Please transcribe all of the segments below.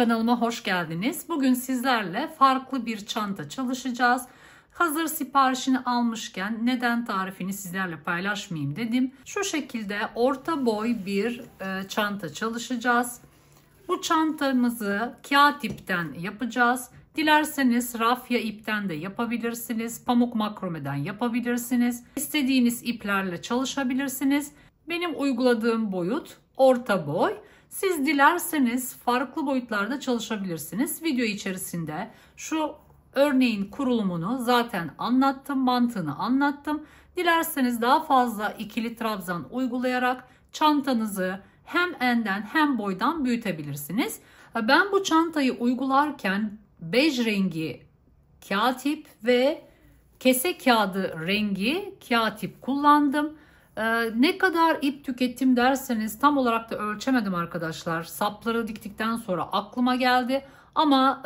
kanalıma hoş geldiniz. Bugün sizlerle farklı bir çanta çalışacağız. Hazır siparişini almışken neden tarifini sizlerle paylaşmayayım dedim. Şu şekilde orta boy bir çanta çalışacağız. Bu çantamızı kağıt ipten yapacağız. Dilerseniz rafya ipten de yapabilirsiniz. Pamuk makromeden yapabilirsiniz. İstediğiniz iplerle çalışabilirsiniz. Benim uyguladığım boyut orta boy. Siz dilerseniz farklı boyutlarda çalışabilirsiniz. Video içerisinde şu örneğin kurulumunu zaten anlattım, mantığını anlattım. Dilerseniz daha fazla ikili trabzan uygulayarak çantanızı hem enden hem boydan büyütebilirsiniz. Ben bu çantayı uygularken bej rengi kağıt ip ve kese kağıdı rengi kağıt ip kullandım. Ne kadar ip tükettim derseniz tam olarak da ölçemedim arkadaşlar. Sapları diktikten sonra aklıma geldi. Ama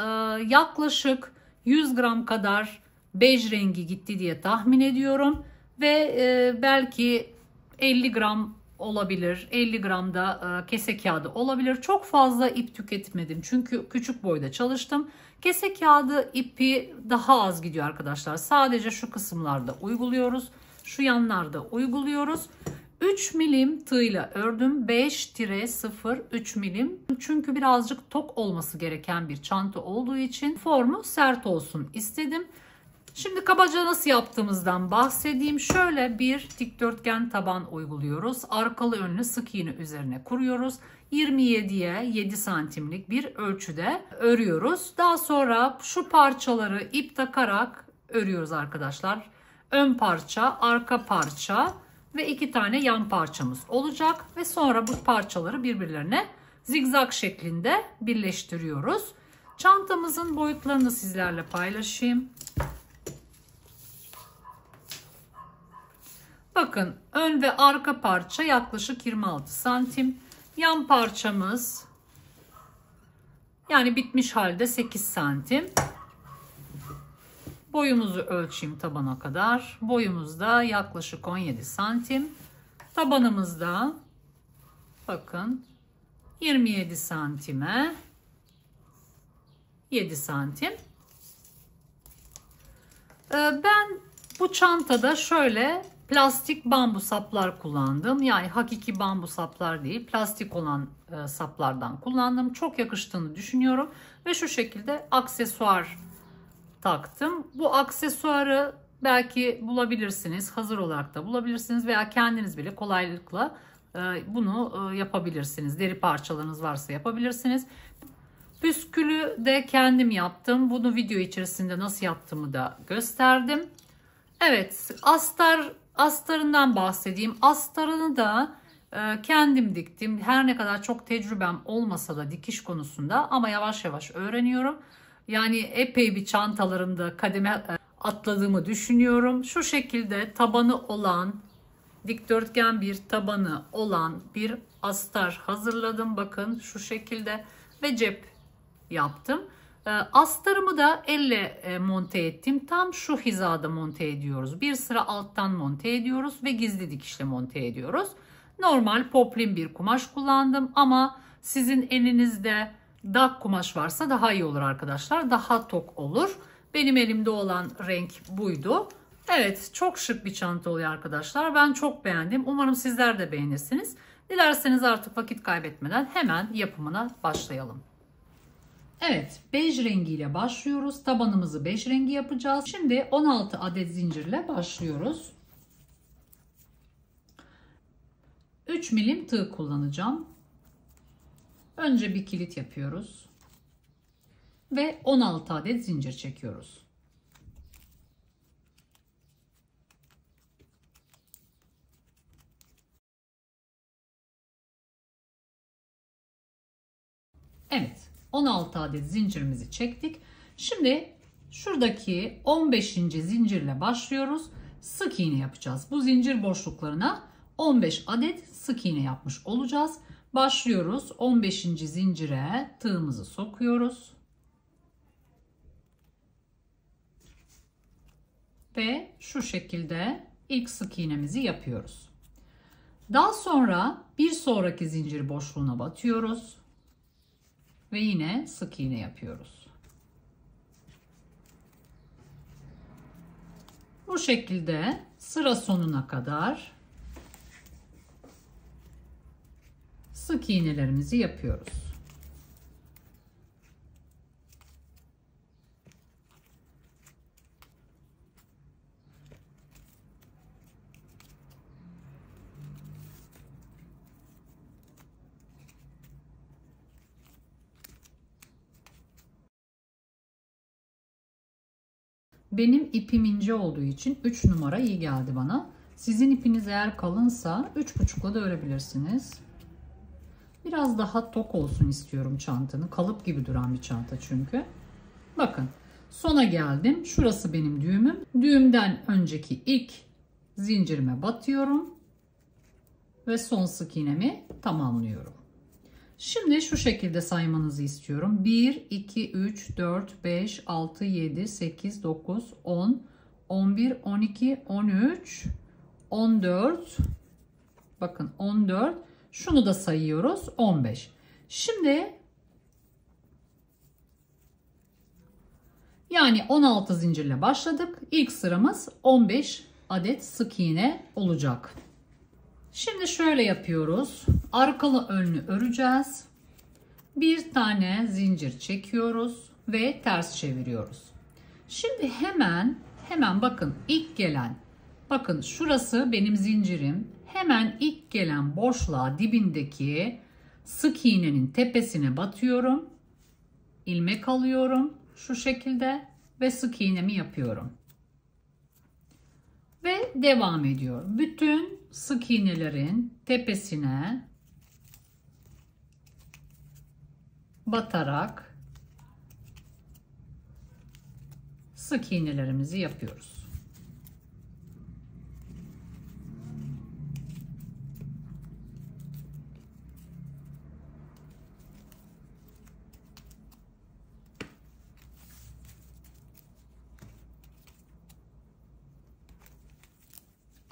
yaklaşık 100 gram kadar bej rengi gitti diye tahmin ediyorum. Ve belki 50 gram olabilir. 50 gram da kese kağıdı olabilir. Çok fazla ip tüketmedim. Çünkü küçük boyda çalıştım. Kese kağıdı ipi daha az gidiyor arkadaşlar. Sadece şu kısımlarda uyguluyoruz. Şu yanlarda uyguluyoruz. 3 milim tığla ördüm. 5-0 3 milim. Çünkü birazcık tok olması gereken bir çanta olduğu için formu sert olsun istedim. Şimdi kabaca nasıl yaptığımızdan bahsedeyim. Şöyle bir dikdörtgen taban uyguluyoruz. Arkalı önlü sık iğne üzerine kuruyoruz. 27'ye 7 santimlik bir ölçüde örüyoruz. Daha sonra şu parçaları ip takarak örüyoruz arkadaşlar. Ön parça, arka parça ve 2 tane yan parçamız olacak. Ve sonra bu parçaları birbirlerine zigzag şeklinde birleştiriyoruz. Çantamızın boyutlarını sizlerle paylaşayım. Bakın ön ve arka parça yaklaşık 26 santim. Yan parçamız yani bitmiş halde 8 santim. Boyumuzu ölçeyim tabana kadar. Boyumuz da yaklaşık 17 santim. Tabanımızda bakın 27 santime 7 santim. Ben bu çantada şöyle plastik bambu saplar kullandım. Yani hakiki bambu saplar değil, plastik olan saplardan kullandım. Çok yakıştığını düşünüyorum. Ve şu şekilde aksesuar taktım. Bu aksesuarı belki bulabilirsiniz. Hazır olarak da bulabilirsiniz. Veya kendiniz bile kolaylıkla bunu yapabilirsiniz. Deri parçalarınız varsa yapabilirsiniz. Püskülü de kendim yaptım. Bunu video içerisinde nasıl yaptığımı da gösterdim. Evet, astarından bahsedeyim. Astarını da kendim diktim. Her ne kadar çok tecrübem olmasa da dikiş konusunda ama yavaş yavaş öğreniyorum. Yani epey bir çantalarımda kademe atladığımı düşünüyorum. Şu şekilde tabanı olan, dikdörtgen bir tabanı olan bir astar hazırladım. Bakın şu şekilde ve cep yaptım. Astarımı da elle monte ettim. Tam şu hizada monte ediyoruz. Bir sıra alttan monte ediyoruz ve gizli dikişle monte ediyoruz. Normal poplin bir kumaş kullandım ama sizin elinizde dak kumaş varsa daha iyi olur arkadaşlar. Daha tok olur. Benim elimde olan renk buydu. Evet, çok şık bir çanta oluyor arkadaşlar. Ben çok beğendim. Umarım sizler de beğenirsiniz. Dilerseniz artık vakit kaybetmeden hemen yapımına başlayalım. Evet, bej rengiyle başlıyoruz. Tabanımızı bej rengi yapacağız. Şimdi 16 adet zincirle başlıyoruz. 3 milim tığ kullanacağım. Önce bir kilit yapıyoruz. Ve 16 adet zincir çekiyoruz. Evet. 16 adet zincirimizi çektik. Şimdi şuradaki 15. zincirle başlıyoruz. Sık iğne yapacağız. Bu zincir boşluklarına 15 adet sık iğne yapmış olacağız. Başlıyoruz. 15. zincire tığımızı sokuyoruz. Ve şu şekilde ilk sık iğnemizi yapıyoruz. Daha sonra bir sonraki zincir boşluğuna batıyoruz. ve yine sık iğne yapıyoruz. Bu şekilde sıra sonuna kadar sık iğnelerimizi yapıyoruz. Benim ipim ince olduğu için 3 numara iyi geldi bana. Sizin ipiniz eğer kalınsa 3,5'la da örebilirsiniz. Biraz daha tok olsun istiyorum çantanın. Kalıp gibi duran bir çanta çünkü. Bakın sona geldim. Şurası benim düğümüm. Düğümden önceki ilk zincirime batıyorum. Ve son sık iğnemi tamamlıyorum. Şimdi şu şekilde saymanızı istiyorum. 1, 2, 3, 4, 5, 6, 7, 8, 9, 10, 11, 12, 13, 14. Bakın 14. Şunu da sayıyoruz. 15. Şimdi yani 16 zincirle başladık. İlk sıramız 15 adet sık iğne olacak. Şimdi şöyle yapıyoruz. Arkalı önlü öreceğiz. Bir tane zincir çekiyoruz ve ters çeviriyoruz. Şimdi hemen bakın ilk gelen, bakın şurası benim zincirim. Hemen ilk gelen boşluğa dibindeki sık iğnenin tepesine batıyorum. İlmek alıyorum şu şekilde ve sık iğnemi yapıyorum. Ve devam ediyorum. Bütün sık iğnelerin tepesine batarak sık iğnelerimizi yapıyoruz.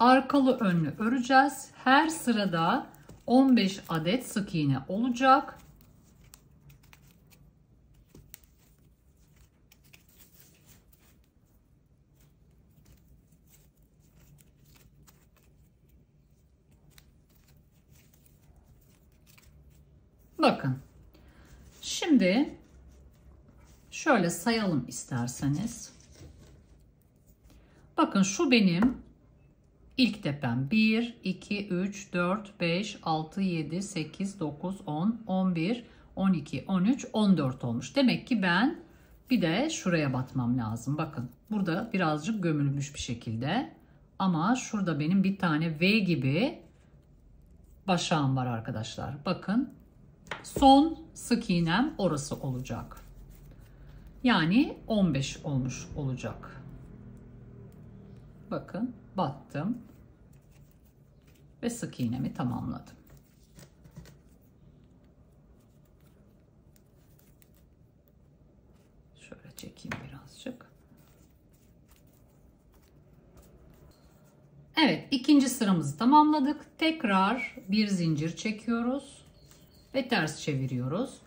Arkalı önlü öreceğiz. Her sırada 15 adet sık iğne olacak. Bakın. Şimdi şöyle sayalım isterseniz. Bakın şu benim İlk tepem 1, 2, 3, 4, 5, 6, 7, 8, 9, 10, 11, 12, 13, 14 olmuş. Demek ki ben bir de şuraya batmam lazım. Bakın burada birazcık gömülmüş bir şekilde. Ama şurada benim bir tane V gibi başağım var arkadaşlar. Bakın son sık iğnem orası olacak. Yani 15 olmuş olacak. Bakın battım ve sık iğnemi tamamladım. Şöyle çekeyim birazcık. Evet, ikinci sıramızı tamamladık. Tekrar bir zincir çekiyoruz ve ters çeviriyoruz.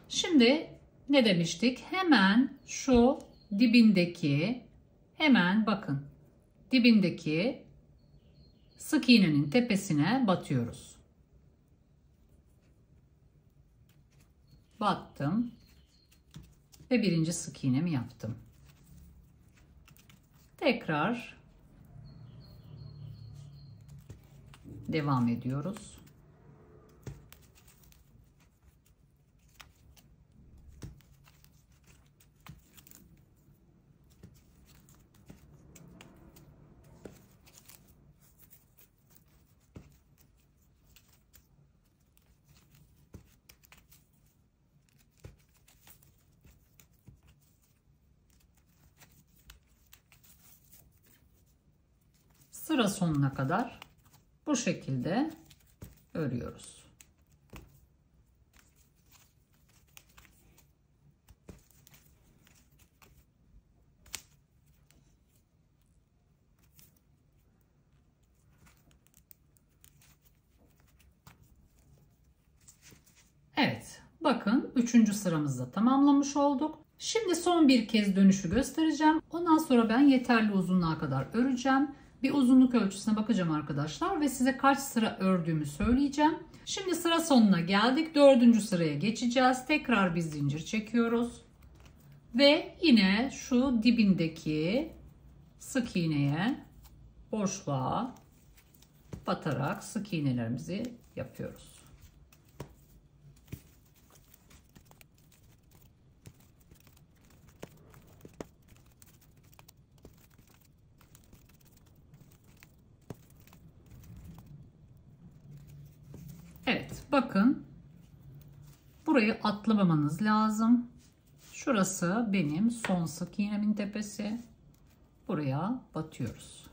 Şimdi ne demiştik? Hemen şu dibindeki, hemen bakın dibindeki sık iğnenin tepesine batıyoruz. Battım ve birinci sık iğnemi yaptım. Tekrar devam ediyoruz. Sıra sonuna kadar bu şekilde örüyoruz. Evet, Bakın 3. sıramızda tamamlamış olduk. Şimdi son bir kez dönüşü göstereceğim. Ondan sonra ben yeterli uzunluğa kadar öreceğim. Bir uzunluk ölçüsüne bakacağım arkadaşlar ve size kaç sıra ördüğümü söyleyeceğim. Şimdi sıra sonuna geldik. 4. sıraya geçeceğiz. Tekrar bir zincir çekiyoruz. Ve yine şu dibindeki sık iğneye, boşluğa batarak sık iğnelerimizi yapıyoruz. Evet, bakın burayı atlamamanız lazım. Şurası benim son sık iğnemin tepesi. Buraya batıyoruz.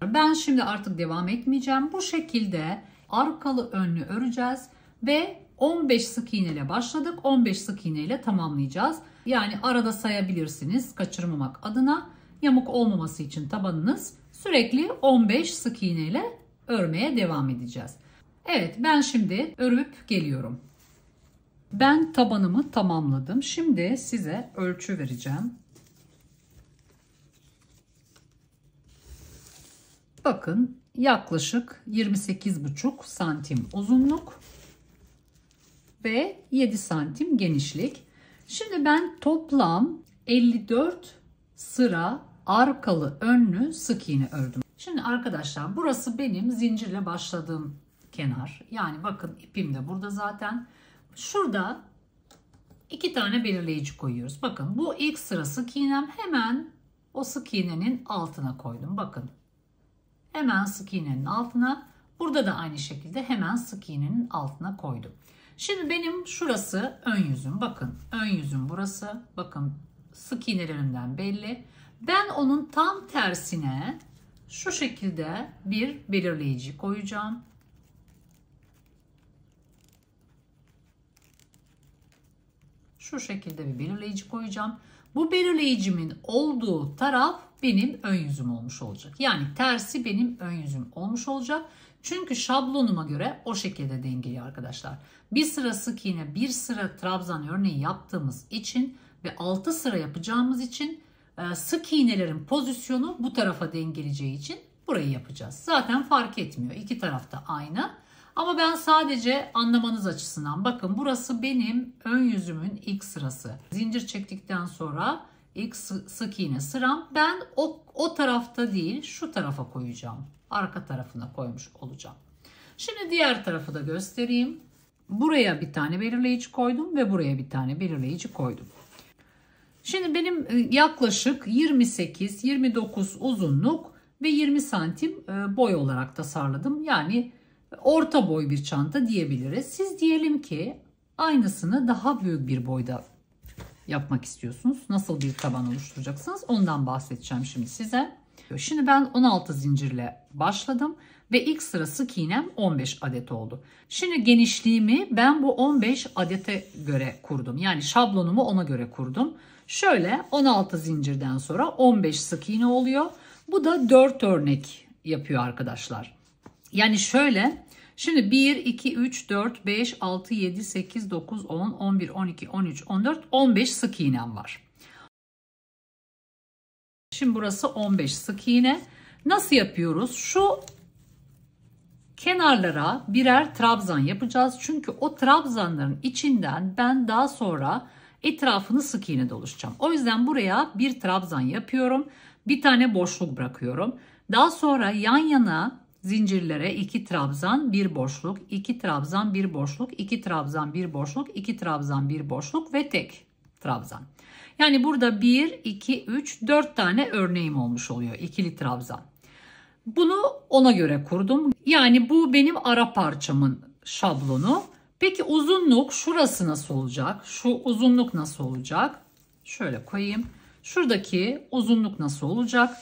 Ben şimdi artık devam etmeyeceğim. Bu şekilde arkalı önlü öreceğiz ve 15 sık iğne ile başladık. 15 sık iğne ile tamamlayacağız. Yani arada sayabilirsiniz kaçırmamak adına. Yamuk olmaması için tabanınız sürekli 15 sık iğne ile örmeye devam edeceğiz. Evet, ben şimdi örüp geliyorum. Ben tabanımı tamamladım. Şimdi size ölçü vereceğim. Bakın yaklaşık 28,5 santim uzunluk ve 7 santim genişlik. Şimdi ben toplam 54 sıra arkalı önlü sık iğne ördüm. Şimdi arkadaşlar burası benim zincirle başladığım kenar. Yani bakın ipim de burada zaten. Şurada 2 tane belirleyici koyuyoruz. Bakın bu ilk sıra sık iğnem, hemen o sık iğnenin altına koydum. Bakın. Hemen sık iğnenin altına. Burada da aynı şekilde hemen sık iğnenin altına koydum. Şimdi benim şurası ön yüzüm. Bakın ön yüzüm burası. Bakın sık iğnelerimden belli. Ben onun tam tersine şu şekilde bir belirleyici koyacağım. Şu şekilde bir belirleyici koyacağım. Bu belirleyicimin olduğu taraf benim ön yüzüm olmuş olacak. Yani tersi benim ön yüzüm olmuş olacak. Çünkü şablonuma göre o şekilde dengeli arkadaşlar. Bir sıra sık iğne, bir sıra trabzan örneği yaptığımız için ve 6 sıra yapacağımız için sık iğnelerin pozisyonu bu tarafa dengeleyeceği için burayı yapacağız. Zaten fark etmiyor. İki tarafta aynı. Ama ben sadece anlamanız açısından, bakın burası benim ön yüzümün ilk sırası. Zincir çektikten sonra ilk sık iğne sıram. Ben o tarafta değil şu tarafa koyacağım. Arka tarafına koymuş olacağım. Şimdi diğer tarafı da göstereyim. Buraya bir tane belirleyici koydum ve buraya bir tane belirleyici koydum. Şimdi benim yaklaşık 28-29 uzunluk ve 20 santim boy olarak tasarladım. Yani orta boy bir çanta diyebiliriz. Siz diyelim ki aynısını daha büyük bir boyda yapmak istiyorsunuz. Nasıl bir taban oluşturacaksınız? Ondan bahsedeceğim şimdi size. Şimdi ben 16 zincirle başladım ve ilk sıra sık iğnem 15 adet oldu. Şimdi genişliğimi ben bu 15 adete göre kurdum. Yani şablonumu ona göre kurdum. Şöyle 16 zincirden sonra 15 sık iğne oluyor. Bu da 4 örnek yapıyor arkadaşlar. Yani şöyle, şimdi 1, 2, 3, 4, 5, 6, 7, 8, 9, 10, 11, 12, 13, 14, 15 sık iğnem var. Şimdi burası 15 sık iğne. Nasıl yapıyoruz? Şu kenarlara birer trabzan yapacağız. Çünkü o trabzanların içinden ben daha sonra etrafını sık iğne doluşacağım. O yüzden buraya bir trabzan yapıyorum. Bir tane boşluk bırakıyorum. Daha sonra yan yana zincirlere 2 trabzan, 1 boşluk, 2 trabzan, 1 boşluk, 2 trabzan, 1 boşluk, 2 trabzan, 1 boşluk ve tek trabzan. Yani burada 1, 2, 3, 4 tane örneğim olmuş oluyor. İkili trabzan. Bunu ona göre kurdum. Yani bu benim ara parçamın şablonu. Peki uzunluk şurası nasıl olacak? Şu uzunluk nasıl olacak? Şöyle koyayım. Şuradaki uzunluk nasıl olacak?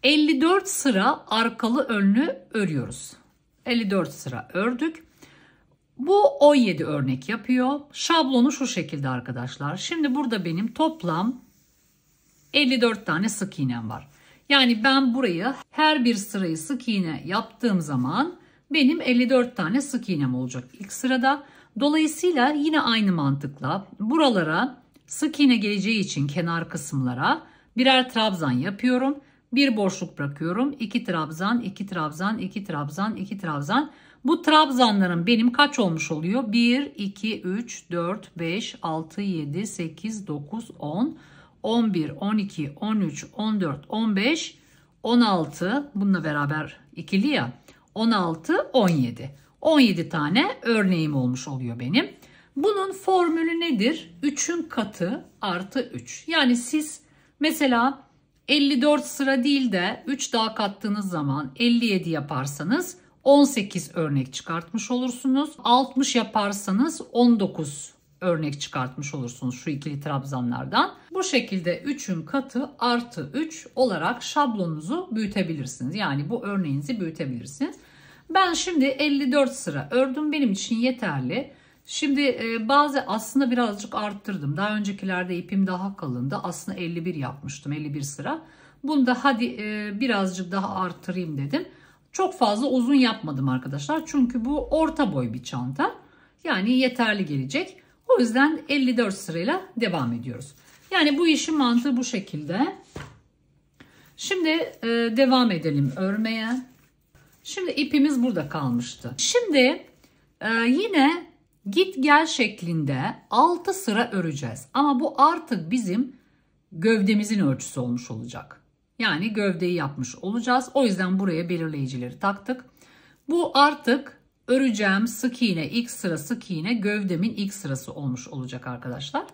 54 sıra arkalı önlü örüyoruz. 54 sıra ördük. Bu 17 örnek yapıyor. Şablonu şu şekilde arkadaşlar. Şimdi burada benim toplam 54 tane sık iğnem var. Yani ben burayı her bir sırayı sık iğne yaptığım zaman benim 54 tane sık iğnem olacak ilk sırada. Dolayısıyla yine aynı mantıkla buralara sık iğne geleceği için kenar kısımlara birer trabzan yapıyorum. Bir boşluk bırakıyorum. 2 trabzan, 2 trabzan, 2 trabzan, 2 trabzan. Bu trabzanlarım benim kaç olmuş oluyor? 1, 2, 3, 4, 5, 6, 7, 8, 9, 10, 11, 12, 13, 14, 15, 16. Bununla beraber ikili ya. 16, 17. 17 tane örneğim olmuş oluyor benim. Bunun formülü nedir? 3'ün katı artı 3. Yani siz mesela 54 sıra değil de 3 daha kattığınız zaman 57 yaparsanız 18 örnek çıkartmış olursunuz. 60 yaparsanız 19 örnek çıkartmış olursunuz şu ikili trabzanlardan. Bu şekilde 3'ün katı artı 3 olarak şablonunuzu büyütebilirsiniz. Yani bu örneğinizi büyütebilirsiniz. Ben şimdi 54 sıra ördüm. Benim için yeterli. Şimdi bazı aslında birazcık arttırdım. Daha öncekilerde ipim daha kalındı. Aslında 51 yapmıştım. 51 sıra. Bunu da hadi birazcık daha arttırayım dedim. Çok fazla uzun yapmadım arkadaşlar. Çünkü bu orta boy bir çanta. Yani yeterli gelecek. O yüzden 54 sırayla devam ediyoruz. Yani bu işin mantığı bu şekilde. Şimdi devam edelim örmeye. Şimdi ipimiz burada kalmıştı. Şimdi yine git gel şeklinde 6 sıra öreceğiz. Ama bu artık bizim gövdemizin ölçüsü olmuş olacak. Yani gövdeyi yapmış olacağız. O yüzden buraya belirleyicileri taktık. Bu artık öreceğim sık iğne, ilk sıra sık iğne gövdemin ilk sırası olmuş olacak arkadaşlar.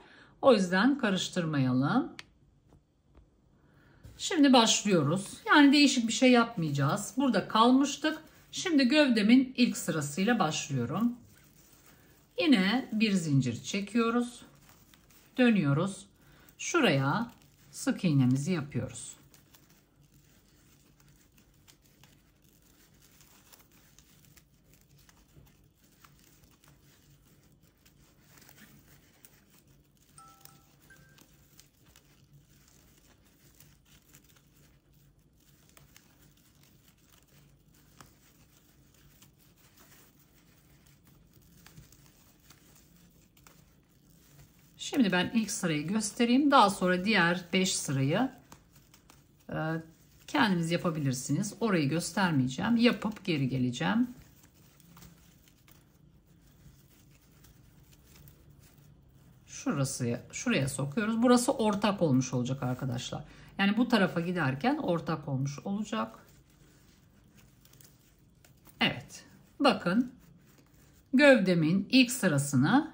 O yüzden karıştırmayalım. Şimdi başlıyoruz. Yani değişik bir şey yapmayacağız. Burada kalmıştık. Şimdi gövdemin ilk sırasıyla başlıyorum. Yine bir zincir çekiyoruz. Dönüyoruz. Şuraya sık iğnemizi yapıyoruz. Şimdi ben ilk sırayı göstereyim. Daha sonra diğer 5 sırayı kendiniz yapabilirsiniz. Orayı göstermeyeceğim. Yapıp geri geleceğim. Şuraya sokuyoruz. Burası ortak olmuş olacak arkadaşlar. Yani bu tarafa giderken ortak olmuş olacak. Evet. Bakın. Gövdemin ilk sırasını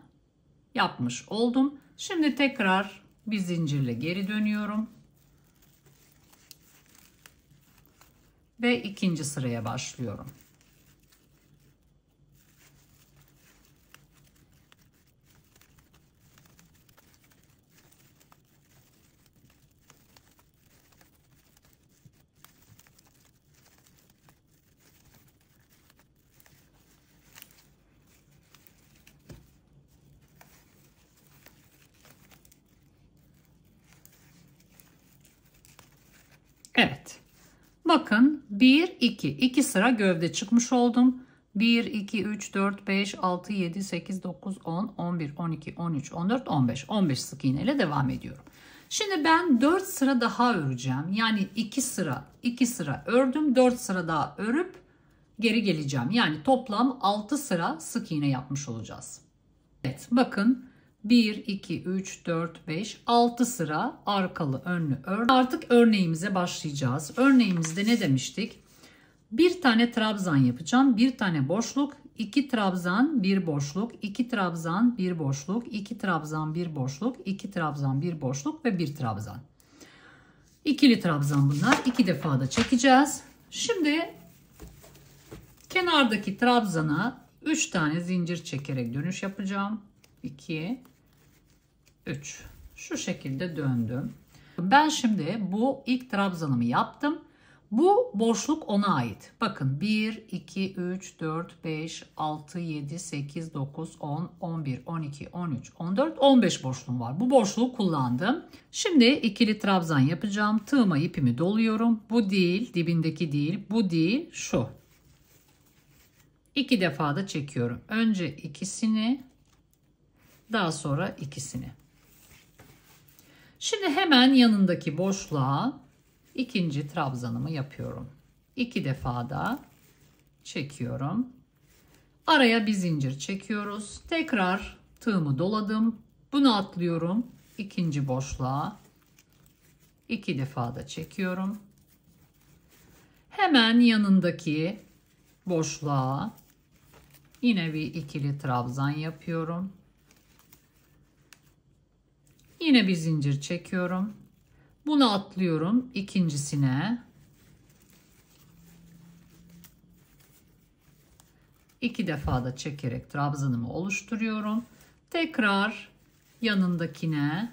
yapmış oldum. Şimdi tekrar bir zincirle geri dönüyorum. Ve ikinci sıraya başlıyorum. Evet. Bakın 1, 2. 2 sıra gövde çıkmış oldum. 1, 2, 3, 4, 5, 6, 7, 8, 9, 10, 11, 12, 13, 14, 15. 15 sık iğne ile devam ediyorum. Şimdi ben 4 sıra daha öreceğim. Yani 2 sıra ördüm. 4 sıra daha örüp geri geleceğim. Yani toplam 6 sıra sık iğne yapmış olacağız. Evet bakın. 1, 2, 3, 4, 5, 6 sıra arkalı önlü ör. Artık örneğimize başlayacağız. Örneğimizde ne demiştik? Bir tane trabzan yapacağım. Bir tane boşluk, 2 trabzan, 1 boşluk, 2 trabzan, 1 boşluk, 2 trabzan, 1 boşluk, 2 trabzan, 1 boşluk ve 1 trabzan. İkili trabzan bunlar. 2 defa da çekeceğiz. Şimdi kenardaki trabzana 3 tane zincir çekerek dönüş yapacağım. 2 3. Şu şekilde döndüm. Ben şimdi bu ilk trabzanımı yaptım. Bu boşluk ona ait. Bakın 1, 2, 3, 4, 5, 6, 7, 8, 9, 10, 11, 12, 13, 14, 15 boşluğum var. Bu boşluğu kullandım. Şimdi ikili trabzan yapacağım. Tığıma ipimi doluyorum. Bu değil, dibindeki değil, bu değil, şu. 2 defa da çekiyorum. Önce ikisini, daha sonra ikisini. Şimdi hemen yanındaki boşluğa ikinci trabzanımı yapıyorum. 2 defa da çekiyorum. Araya bir zincir çekiyoruz. Tekrar tığımı doladım. Bunu atlıyorum. İkinci boşluğa 2 defa da çekiyorum. Hemen yanındaki boşluğa yine bir ikili trabzan yapıyorum. Yine bir zincir çekiyorum. Bunu atlıyorum ikincisine. 2 defa da çekerek trabzanımı oluşturuyorum. Tekrar yanındakine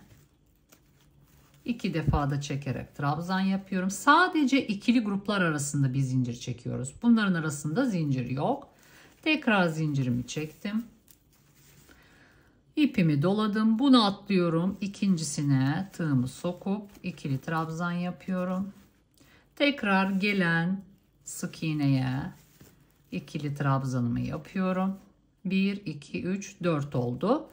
2 defa da çekerek trabzan yapıyorum. Sadece ikili gruplar arasında bir zincir çekiyoruz. Bunların arasında zincir yok. Tekrar zincirimi çektim. İpimi doladım. Bunu atlıyorum. İkincisine tığımı sokup ikili trabzan yapıyorum. Tekrar gelen sık iğneye ikili trabzanımı yapıyorum. 1, 2, 3, 4 oldu.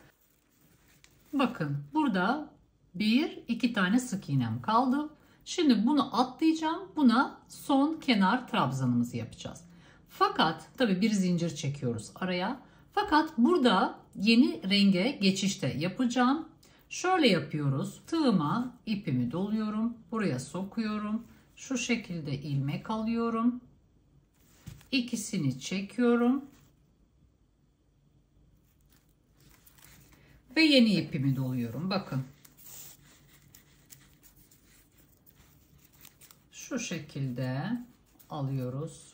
Bakın burada 2 tane sık iğnem kaldı. Şimdi bunu atlayacağım. Buna son kenar trabzanımızı yapacağız. Fakat tabi bir zincir çekiyoruz araya. Fakat burada yeni renge geçişte yapacağım. Şöyle yapıyoruz. Tığıma ipimi doluyorum. Buraya sokuyorum. Şu şekilde ilmek alıyorum. İkisini çekiyorum. Ve yeni ipimi doluyorum. Bakın. Şu şekilde alıyoruz.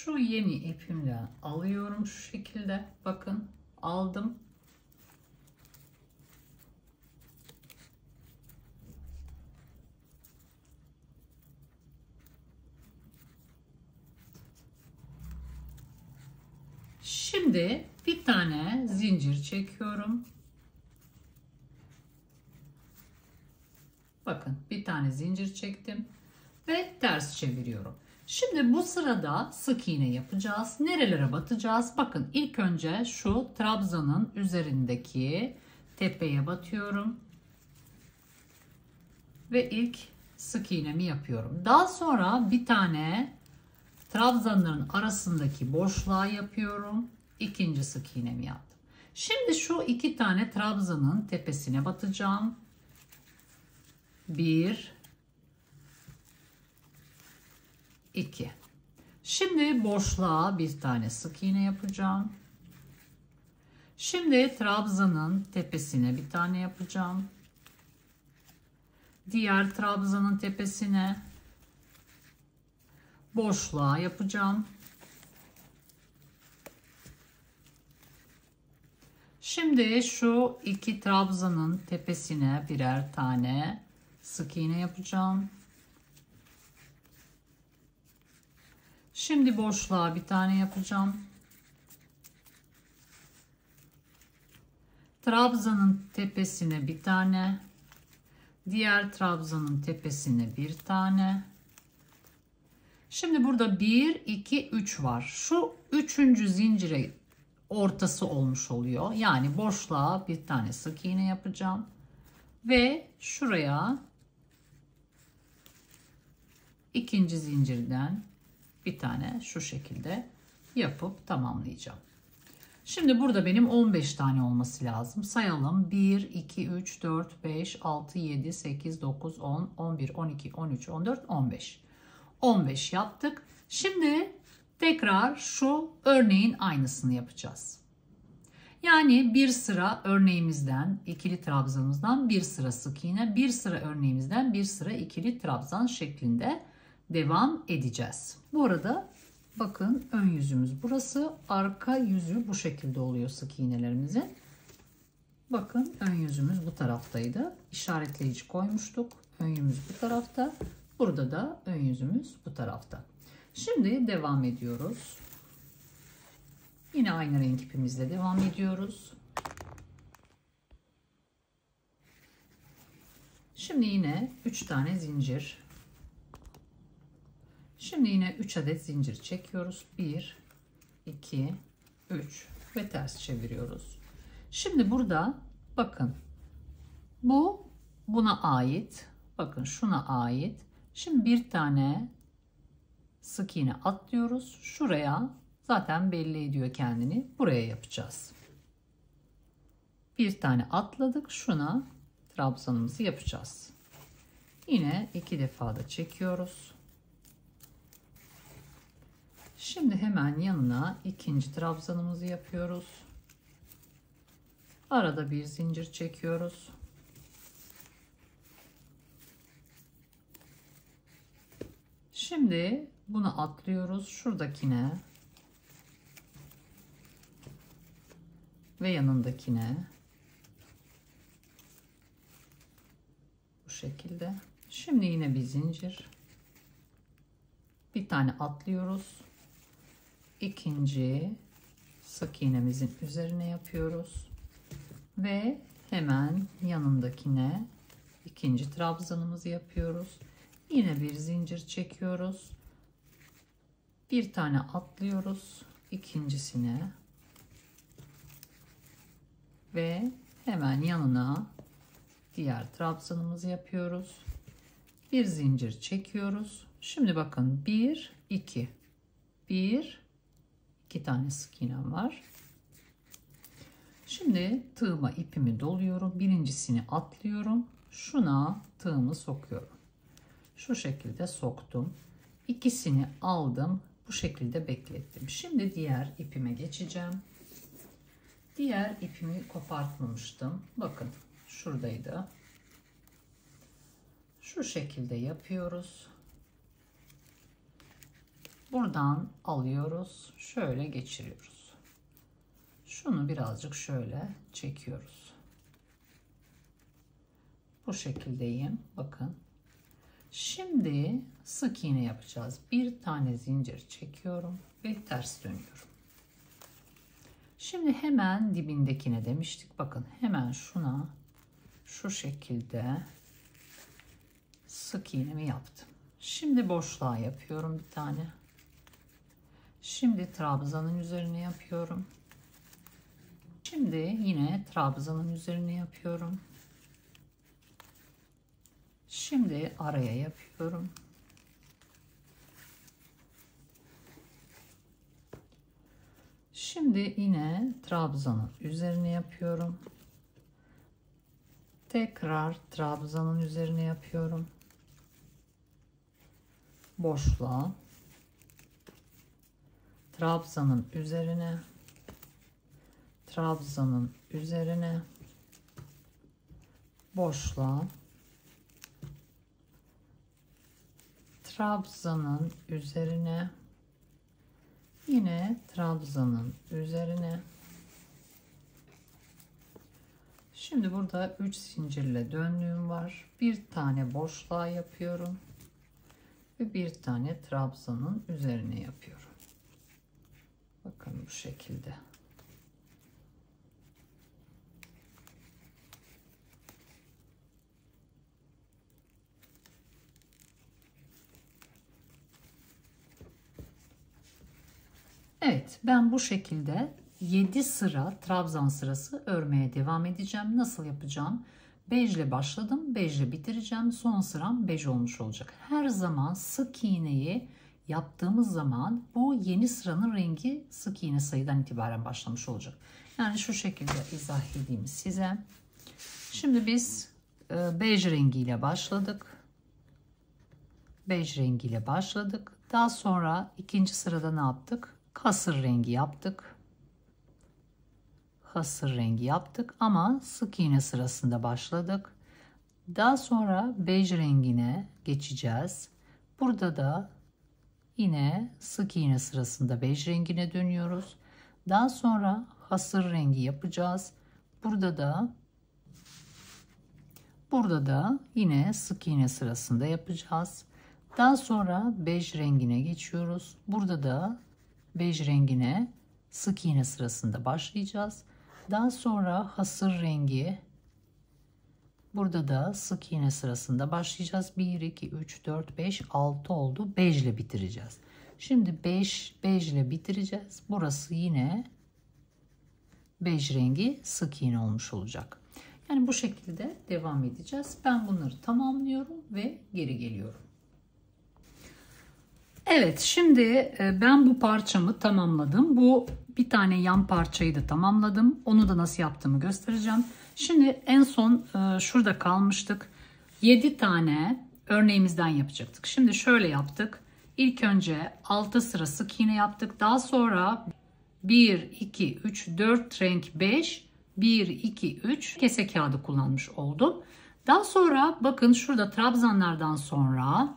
Şu yeni ipimle alıyorum şu şekilde. Bakın aldım. Şimdi bir tane zincir çekiyorum. Bakın bir tane zincir çektim ve ters çeviriyorum. Şimdi bu sırada sık iğne yapacağız. Nerelere batacağız? Bakın ilk önce şu trabzanın üzerindeki tepeye batıyorum. Ve ilk sık iğnemi yapıyorum. Daha sonra bir tane trabzanların arasındaki boşluğa yapıyorum. İkinci sık iğnemi yaptım. Şimdi şu 2 tane trabzanın tepesine batacağım. 1, 2. Şimdi boşluğa bir tane sık iğne yapacağım. Şimdi trabzanın tepesine bir tane yapacağım. Diğer trabzanın tepesine boşluğa yapacağım. Şimdi şu 2 trabzanın tepesine birer tane sık iğne yapacağım. Şimdi boşluğa bir tane yapacağım. Trabzanın tepesine bir tane. Diğer trabzanın tepesine bir tane. Şimdi burada 1, 2, 3 var. Şu 3. zincire ortası olmuş oluyor. Yani boşluğa bir tane sık iğne yapacağım. Ve şuraya ikinci zincirden bir tane şu şekilde yapıp tamamlayacağım. Şimdi burada benim 15 tane olması lazım. Sayalım. 1, 2, 3, 4, 5, 6, 7, 8, 9, 10, 11, 12, 13, 14, 15. 15 yaptık. Şimdi tekrar şu örneğin aynısını yapacağız. Yani bir sıra örneğimizden, ikili trabzanımızdan bir sıra sık iğne, bir sıra örneğimizden bir sıra ikili trabzan şeklinde devam edeceğiz. Bu arada bakın ön yüzümüz burası, arka yüzü bu şekilde oluyor sık iğnelerimizin. Bakın ön yüzümüz bu taraftaydı. İşaretleyici koymuştuk. Ön yüzümüz bu tarafta. Burada da ön yüzümüz bu tarafta. Şimdi devam ediyoruz. Yine aynı renk ipimizle devam ediyoruz. Şimdi yine 3 tane zincir. Şimdi yine 3 adet zincir çekiyoruz. 1, 2, 3 ve ters çeviriyoruz. Şimdi burada bakın bu buna ait. Bakın şuna ait. Şimdi bir tane sık iğne atlıyoruz. Şuraya zaten belli ediyor kendini. Buraya yapacağız. Bir tane atladık. Şuna trabzanımızı yapacağız. Yine 2 defa da çekiyoruz. Şimdi hemen yanına ikinci trabzanımızı yapıyoruz. Arada bir zincir çekiyoruz. Şimdi bunu atlıyoruz. Şuradakine ve yanındakine. Bu şekilde. Şimdi yine bir zincir. Bir tane atlıyoruz. İkinci sık iğnemizin üzerine yapıyoruz. Ve hemen yanındakine ikinci trabzanımızı yapıyoruz. Yine bir zincir çekiyoruz. Bir tane atlıyoruz. İkincisine. Ve hemen yanına diğer trabzanımızı yapıyoruz. Bir zincir çekiyoruz. Şimdi bakın 1, 2. 1, 2 tane sık iğnem var. Şimdi tığıma ipimi doluyorum. Birincisini atlıyorum. Şuna tığımı sokuyorum. Şu şekilde soktum. İkisini aldım. Bu şekilde beklettim. Şimdi diğer ipime geçeceğim. Diğer ipimi kopartmamıştım. Bakın şuradaydı. Şu şekilde yapıyoruz. Buradan alıyoruz. Şöyle geçiriyoruz. Şunu birazcık şöyle çekiyoruz. Bu şekildeyim. Bakın. Şimdi sık iğne yapacağız. Bir tane zincir çekiyorum ve ters dönüyorum. Şimdi hemen dibindekine demiştik. Bakın hemen şuna şu şekilde sık iğnemi yaptım. Şimdi boşluğa yapıyorum bir tane. Şimdi trabzanın üzerine yapıyorum. Şimdi yine trabzanın üzerine yapıyorum. Şimdi araya yapıyorum. Şimdi yine trabzanın üzerine yapıyorum. Tekrar trabzanın üzerine yapıyorum. Boşluğa. Trabzanın üzerine. Trabzanın üzerine. Boşluğa. Trabzanın üzerine. Yine trabzanın üzerine. Şimdi burada 3 zincirle döndüğüm var. Bir tane boşluğa yapıyorum. Ve bir tane trabzanın üzerine yapıyorum. Bakın bu şekilde. Evet, ben bu şekilde 7 sıra trabzan sırası örmeye devam edeceğim. Nasıl yapacağım? Bej ile başladım, bej ile bitireceğim. Son sıram bej olmuş olacak. Her zaman sık iğneyi yaptığımız zaman bu yeni sıranın rengi sık iğne sayıdan itibaren başlamış olacak. Yani şu şekilde izah edeyim size. Şimdi biz bej rengiyle başladık. Bej rengiyle başladık. Daha sonra ikinci sırada ne yaptık? Hasır rengi yaptık. Hasır rengi yaptık ama sık iğne sırasında başladık. Daha sonra bej rengine geçeceğiz. Burada da yine sık iğne sırasında bej rengine dönüyoruz. Daha sonra hasır rengi yapacağız. Burada da yine sık iğne sırasında yapacağız. Daha sonra bej rengine geçiyoruz. Burada da bej rengine sık iğne sırasında başlayacağız. Daha sonra hasır rengi, burada da sık iğne sırasında başlayacağız. 1, 2, 3, 4, 5, 6 oldu. Bej ile bitireceğiz. Şimdi bej ile bitireceğiz. Burası yine bej rengi sık iğne olmuş olacak. Yani bu şekilde devam edeceğiz. Ben bunları tamamlıyorum ve geri geliyorum. Evet, şimdi ben bu parçamı tamamladım. Bu bir tane yan parçayı da tamamladım. Onu da nasıl yaptığımı göstereceğim. Şimdi en son şurada kalmıştık. 7 tane örneğimizden yapacaktık. Şimdi şöyle yaptık. İlk önce 6 sıra sık iğne yaptık. Daha sonra 1, 2, 3, 4 renk 5, 1, 2, 3 kese kağıdı kullanmış oldum. Daha sonra bakın şurada trabzanlardan sonra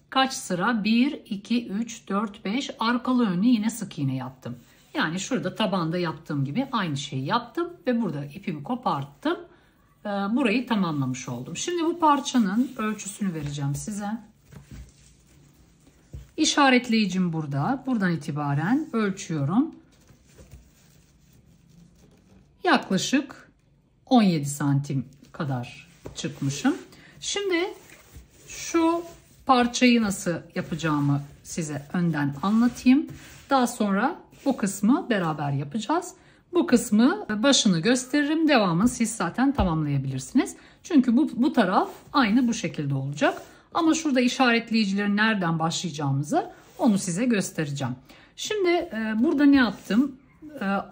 kaç sıra? 1, 2, 3, 4, 5 arkalı önlü yine sık iğne yaptım. Yani şurada tabanda yaptığım gibi aynı şeyi yaptım ve burada ipimi koparttım. Burayı tamamlamış oldum. Şimdi bu parçanın ölçüsünü vereceğim size. İşaretleyicim burada. Buradan itibaren ölçüyorum. Yaklaşık 17 santim kadar çıkmışım. Şimdi şu parçayı nasıl yapacağımı size önden anlatayım. Daha sonra bu kısmı beraber yapacağız. Bu kısmı başını gösteririm. Devamını siz zaten tamamlayabilirsiniz. Çünkü bu taraf aynı bu şekilde olacak. Ama şurada işaretleyicilerin nereden başlayacağımızı onu size göstereceğim. Şimdi burada ne yaptım?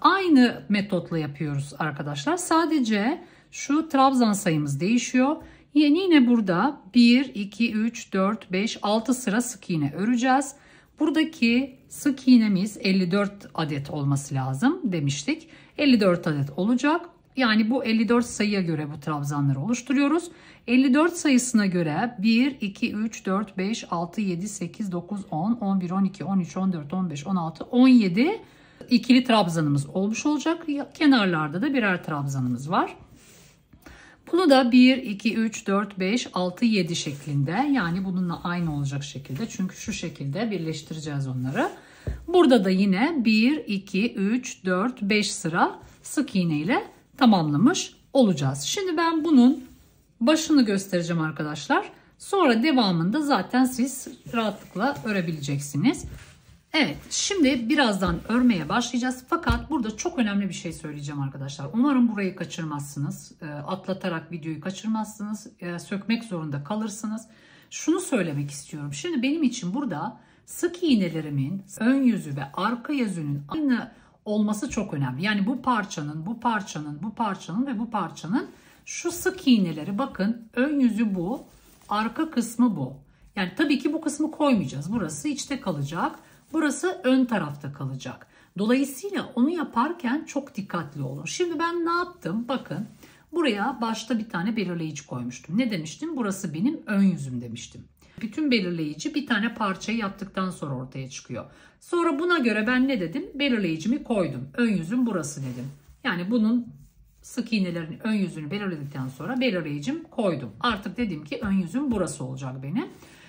Aynı metotla yapıyoruz arkadaşlar. Sadece şu trabzan sayımız değişiyor. Yine burada 1, 2, 3, 4, 5, 6 sıra sık iğne öreceğiz. Buradaki sık iğnemiz 54 adet olması lazım demiştik. 54 adet olacak. Yani bu 54 sayıya göre bu trabzanları oluşturuyoruz. 54 sayısına göre 1, 2, 3, 4, 5, 6, 7, 8, 9, 10, 11, 12, 13, 14, 15, 16, 17 ikili trabzanımız olmuş olacak. Kenarlarda da birer trabzanımız var. Bunu da 1, 2, 3, 4, 5, 6, 7 şeklinde, yani bununla aynı olacak şekilde. Çünkü şu şekilde birleştireceğiz onları. Burada da yine 1, 2, 3, 4, 5 sıra sık iğne ile tamamlamış olacağız. Şimdi ben bunun başını göstereceğim arkadaşlar. Sonra devamında zaten siz rahatlıkla örebileceksiniz. Evet, şimdi birazdan örmeye başlayacağız. Fakat burada çok önemli bir şey söyleyeceğim arkadaşlar. Umarım burayı kaçırmazsınız. Atlatarak videoyu kaçırmazsınız. Sökmek zorunda kalırsınız. Şunu söylemek istiyorum. Şimdi benim için burada sık iğnelerimin ön yüzü ve arka yüzünün aynı olması çok önemli. Yani bu parçanın ve bu parçanın şu sık iğneleri, bakın ön yüzü bu, arka kısmı bu. Yani tabii ki bu kısmı koymayacağız. Burası içte kalacak. Burası ön tarafta kalacak. Dolayısıyla onu yaparken çok dikkatli olun. Şimdi ben ne yaptım? Bakın buraya başta bir tane belirleyici koymuştum. Ne demiştim? Burası benim ön yüzüm demiştim. Bütün belirleyici bir tane parçayı yaptıktan sonra ortaya çıkıyor. Sonra buna göre ben ne dedim? Belirleyicimi koydum. Ön yüzüm burası dedim. Yani bunun sık iğnelerin ön yüzünü belirledikten sonra belirleyicim koydum. Artık dedim ki ön yüzüm burası olacak benim.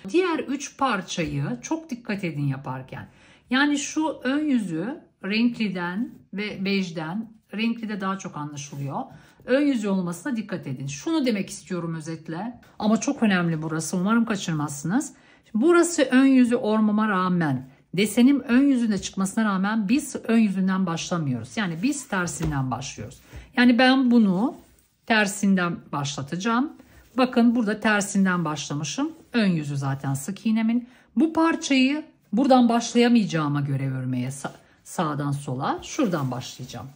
Diğer 3 parçayı çok dikkat edin yaparken. Yani şu ön yüzü renkliden ve bejden, renkli de daha çok anlaşılıyor. Ön yüzü olmasına dikkat edin. Şunu demek istiyorum özetle. Ama çok önemli burası. Umarım kaçırmazsınız. Burası ön yüzü olmama rağmen, desenim ön yüzünde çıkmasına rağmen biz ön yüzünden başlamıyoruz. Yani biz tersinden başlıyoruz. Yani ben bunu tersinden başlatacağım. Bakın burada tersinden başlamışım. Ön yüzü zaten sık iğnemin. Bu parçayı buradan başlayamayacağıma göre örmeye sağdan sola şuradan başlayacağım.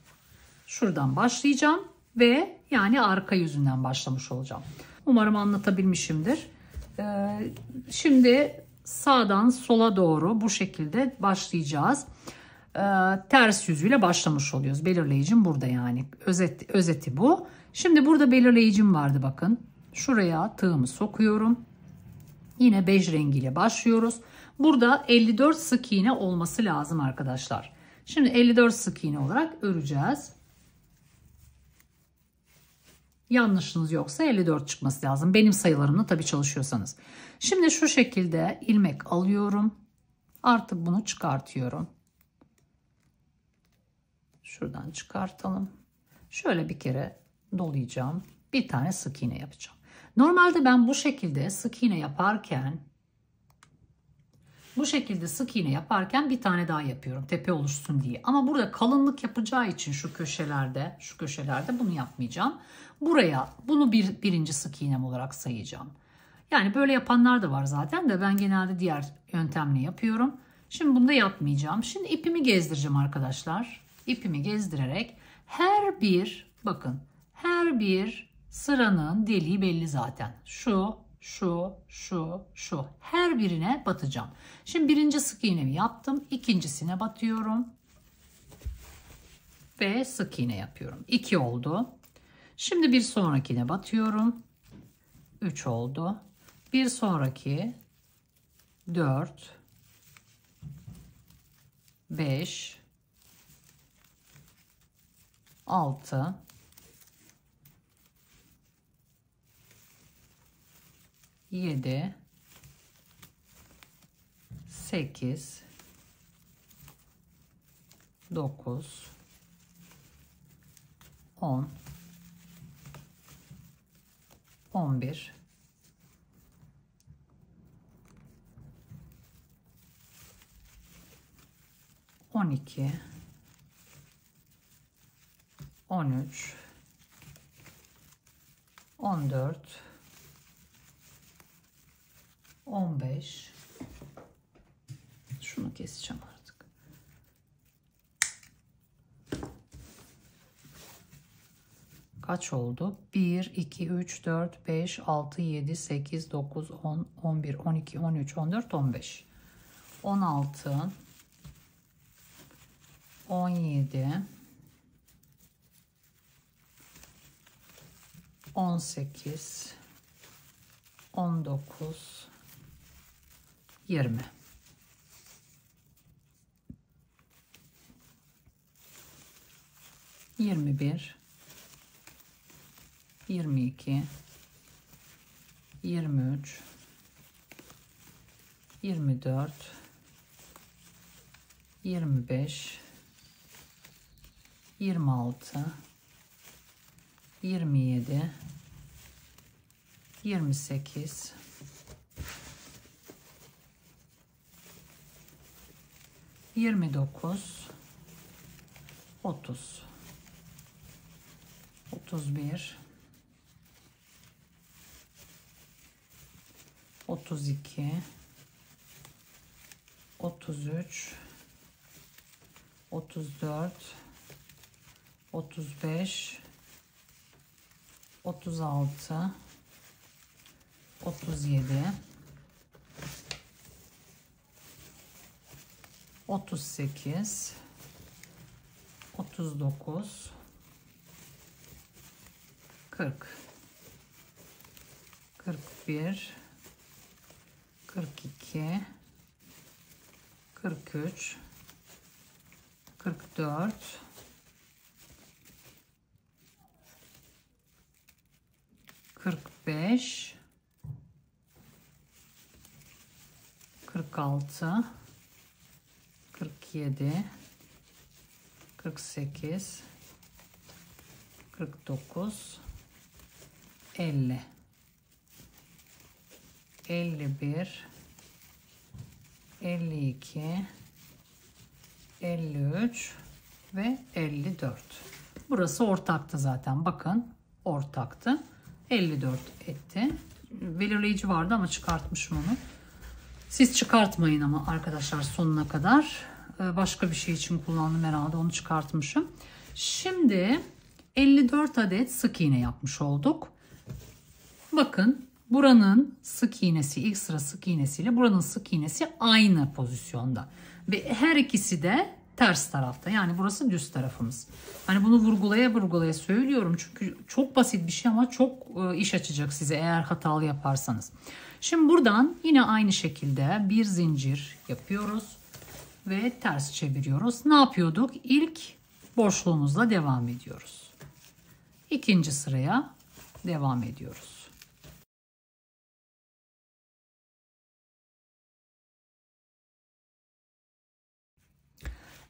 Şuradan başlayacağım ve yani arka yüzünden başlamış olacağım. Umarım anlatabilmişimdir. Şimdi sağdan sola doğru bu şekilde başlayacağız. Ters yüzüyle başlamış oluyoruz. Belirleyicim burada yani. Özeti bu. Şimdi burada belirleyicim vardı bakın. Şuraya tığımı sokuyorum. Yine bej rengiyle başlıyoruz. Burada 54 sık iğne olması lazım arkadaşlar. Şimdi 54 sık iğne olarak öreceğiz. Yanlışınız yoksa 54 çıkması lazım. Benim sayılarımla tabii çalışıyorsanız. Şimdi şu şekilde ilmek alıyorum. Artık bunu çıkartıyorum. Şuradan çıkartalım. Şöyle bir kere dolayacağım. Bir tane sık iğne yapacağım. Normalde ben bu şekilde sık iğne yaparken bir tane daha yapıyorum tepe oluşsun diye. Ama burada kalınlık yapacağı için şu köşelerde bunu yapmayacağım. Buraya bunu birinci sık iğnem olarak sayacağım. Yani böyle yapanlar da var zaten de ben genelde diğer yöntemle yapıyorum. Şimdi bunu da yapmayacağım. Şimdi ipimi gezdireceğim arkadaşlar. İpimi gezdirerek her bir sıranın deliği belli zaten. Şu. Her birine batacağım. Şimdi birinci sık iğnemi yaptım. İkincisine batıyorum. Ve sık iğne yapıyorum. 2 oldu. Şimdi bir sonrakine batıyorum. 3 oldu. Bir sonraki 4, 5, 6, 7, 8, 9, 10, 11, 12, 13, 14, 15. Şunu keseceğim artık. Kaç oldu? 1, 2, 3, 4, 5, 6, 7, 8, 9, 10, 11, 12, 13, 14, 15. 16, 17, 18, 19, 20. 21, 22, 23, 24, 25, 26, 27, 28, 29, 30, 31, 32, 33, 34, 35, 36, 37, 38, 39, 40, 41, 42, 43, 44, 45, 46, 47, 48, 49, 50, 51, 52, 53 ve 54. Burası ortaktı zaten. Bakın ortaktı. 54 etti. Belirleyici vardı ama çıkartmışım onu. Siz çıkartmayın ama arkadaşlar sonuna kadar. Başka bir şey için kullandım herhalde. Onu çıkartmışım. Şimdi 54 adet sık iğne yapmış olduk. Bakın buranın sık iğnesi, ilk sıra sık iğnesiyle buranın sık iğnesi aynı pozisyonda. Ve her ikisi de ters tarafta. Yani burası düz tarafımız. Hani bunu vurgulaya söylüyorum. Çünkü çok basit bir şey ama çok iş açacak size eğer hatalı yaparsanız. Şimdi buradan yine aynı şekilde bir zincir yapıyoruz. Ve ters çeviriyoruz. Ne yapıyorduk? İlk boşluğumuzla devam ediyoruz. İkinci sıraya devam ediyoruz.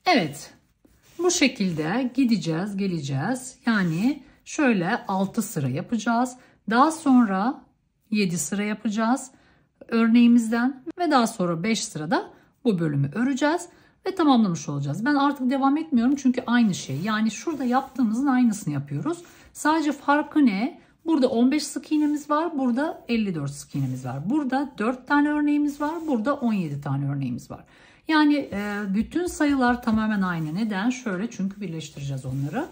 Evet. Bu şekilde gideceğiz, geleceğiz. Yani şöyle 6 sıra yapacağız. Daha sonra 7 sıra yapacağız örneğimizden ve daha sonra 5 sırada bu bölümü öreceğiz ve tamamlamış olacağız. Ben artık devam etmiyorum çünkü aynı şey. Yani şurada yaptığımızın aynısını yapıyoruz. Sadece farkı ne? Burada 15 sık iğnemiz var. Burada 54 sık iğnemiz var. Burada 4 tane örneğimiz var. Burada 17 tane örneğimiz var. Yani bütün sayılar tamamen aynı. Neden? Şöyle, çünkü birleştireceğiz onları.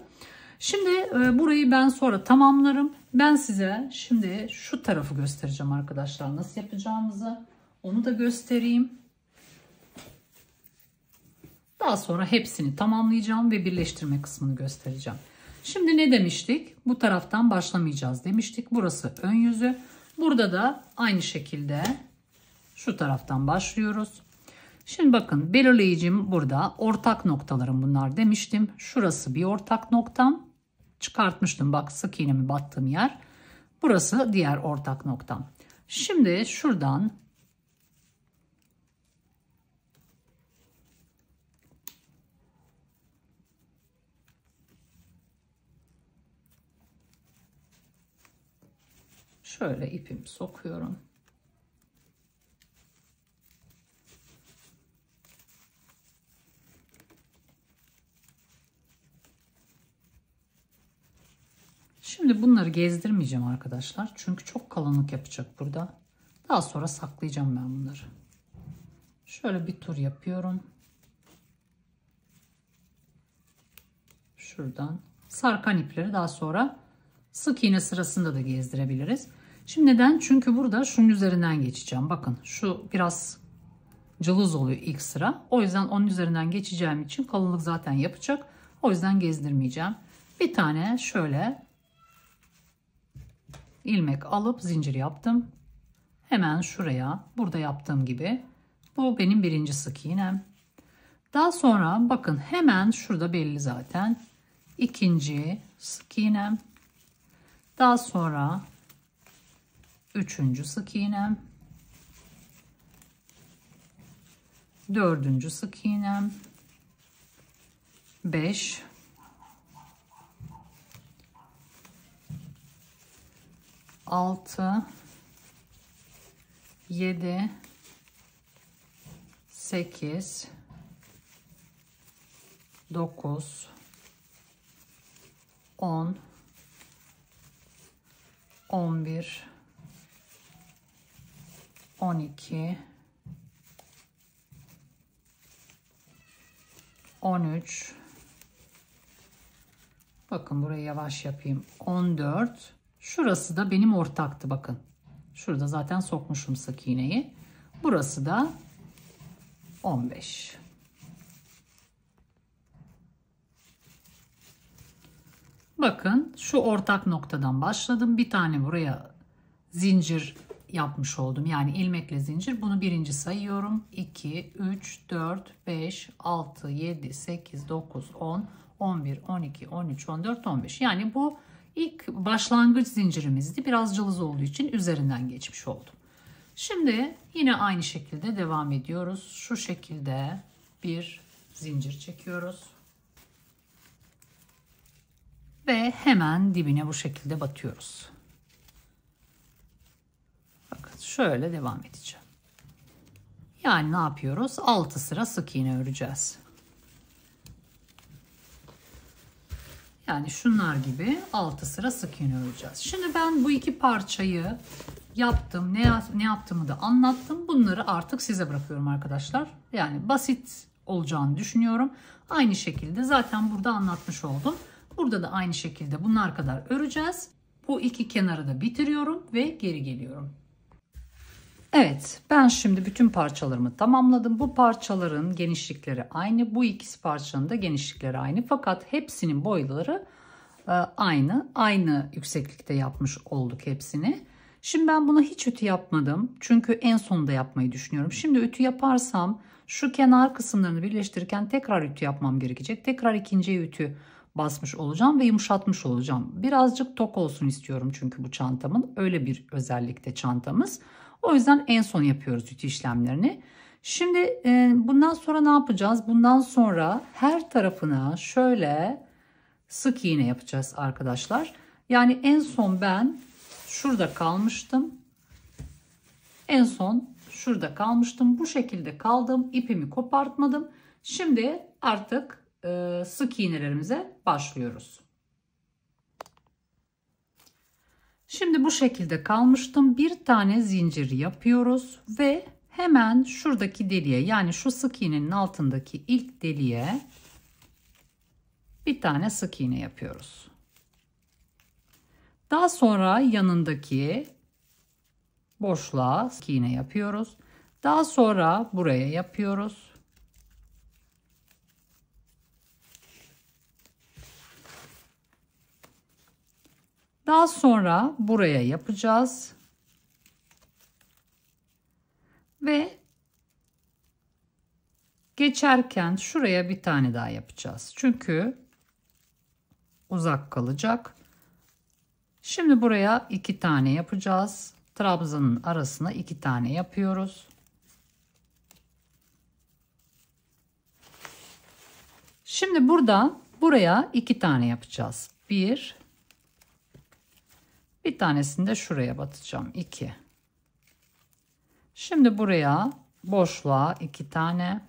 Şimdi burayı ben sonra tamamlarım. Ben size şimdi şu tarafı göstereceğim arkadaşlar. Nasıl yapacağımızı. Onu da göstereyim. Daha sonra hepsini tamamlayacağım ve birleştirme kısmını göstereceğim. Şimdi ne demiştik? Bu taraftan başlamayacağız demiştik. Burası ön yüzü. Burada da aynı şekilde şu taraftan başlıyoruz. Şimdi bakın, belirleyicim burada. Ortak noktalarım bunlar demiştim. Şurası bir ortak noktam. Çıkartmıştım bak, sık iğnemi battığım yer. Burası diğer ortak noktam. Şimdi şuradan şöyle ipimi sokuyorum. Şimdi bunları gezdirmeyeceğim arkadaşlar. Çünkü çok kalınlık yapacak burada. Daha sonra saklayacağım ben bunları. Şöyle bir tur yapıyorum. Şuradan sarkan ipleri daha sonra sık iğne sırasında da gezdirebiliriz. Şimdi neden? Çünkü burada şunun üzerinden geçeceğim. Bakın şu biraz cılız oluyor ilk sıra. O yüzden onun üzerinden geçeceğim için kalınlık zaten yapacak. O yüzden gezdirmeyeceğim. Bir tane şöyle ilmek alıp zincir yaptım. Hemen şuraya, burada yaptığım gibi. Bu benim birinci sık iğnem. Daha sonra bakın hemen şurada belli zaten. İkinci sık iğnem. Daha sonra üçüncü sık iğnem. Dördüncü sık iğnem. 5. 6. 7. 8. 9. 10. 11. 12. 13. Bakın burayı yavaş yapayım. 14. Şurası da benim ortaktı bakın. Şurada zaten sokmuşum sık iğneyi. Burası da 15. Bakın şu ortak noktadan başladım. Bir tane buraya zincir yapmış oldum. Yani ilmekle zincir. Bunu birinci sayıyorum. 2, 3, 4, 5, 6, 7, 8, 9, 10, 11, 12, 13, 14, 15. Yani bu ilk başlangıç zincirimizdi. Biraz cılız olduğu için üzerinden geçmiş oldum. Şimdi yine aynı şekilde devam ediyoruz. Şu şekilde bir zincir çekiyoruz. Ve hemen dibine bu şekilde batıyoruz. Bakın şöyle devam edeceğim. Yani ne yapıyoruz? 6 sıra sık iğne öreceğiz. Yani şunlar gibi 6 sıra sık iğne öreceğiz. Şimdi ben bu iki parçayı yaptım. Ne yaptığımı da anlattım. Bunları artık size bırakıyorum arkadaşlar. Yani basit olacağını düşünüyorum. Aynı şekilde zaten burada anlatmış oldum. Burada da aynı şekilde bunlar kadar öreceğiz. Bu iki kenarı da bitiriyorum ve geri geliyorum. Evet, ben şimdi bütün parçalarımı tamamladım. Bu parçaların genişlikleri aynı. Bu ikisi parçanın da genişlikleri aynı. Fakat hepsinin boyları aynı. Aynı yükseklikte yapmış olduk hepsini. Şimdi ben buna hiç ütü yapmadım. Çünkü en sonunda yapmayı düşünüyorum. Şimdi ütü yaparsam şu kenar kısımlarını birleştirirken tekrar ütü yapmam gerekecek. Tekrar ikinciye ütü basmış olacağım ve yumuşatmış olacağım. Birazcık tok olsun istiyorum çünkü bu çantamın. Öyle bir özellikte çantamız. O yüzden en son yapıyoruz ütü işlemlerini. Şimdi bundan sonra ne yapacağız? Bundan sonra her tarafına şöyle sık iğne yapacağız arkadaşlar. Yani en son ben şurada kalmıştım. En son şurada kalmıştım. Bu şekilde kaldım. İpimi kopartmadım. Şimdi artık sık iğnelerimize başlıyoruz. Şimdi bu şekilde kalmıştım. Bir tane zincir yapıyoruz ve hemen şuradaki deliğe, yani şu sık iğnenin altındaki ilk deliğe bir tane sık iğne yapıyoruz. Daha sonra yanındaki boşluğa sık iğne yapıyoruz. Daha sonra buraya yapıyoruz. Daha sonra buraya yapacağız. Ve geçerken şuraya bir tane daha yapacağız. Çünkü uzak kalacak. Şimdi buraya 2 tane yapacağız. Trabzanın arasına 2 tane yapıyoruz. Şimdi buraya 2 tane yapacağız. Bir tanesini de şuraya batacağım. 2. Şimdi buraya boşluğa 2 tane.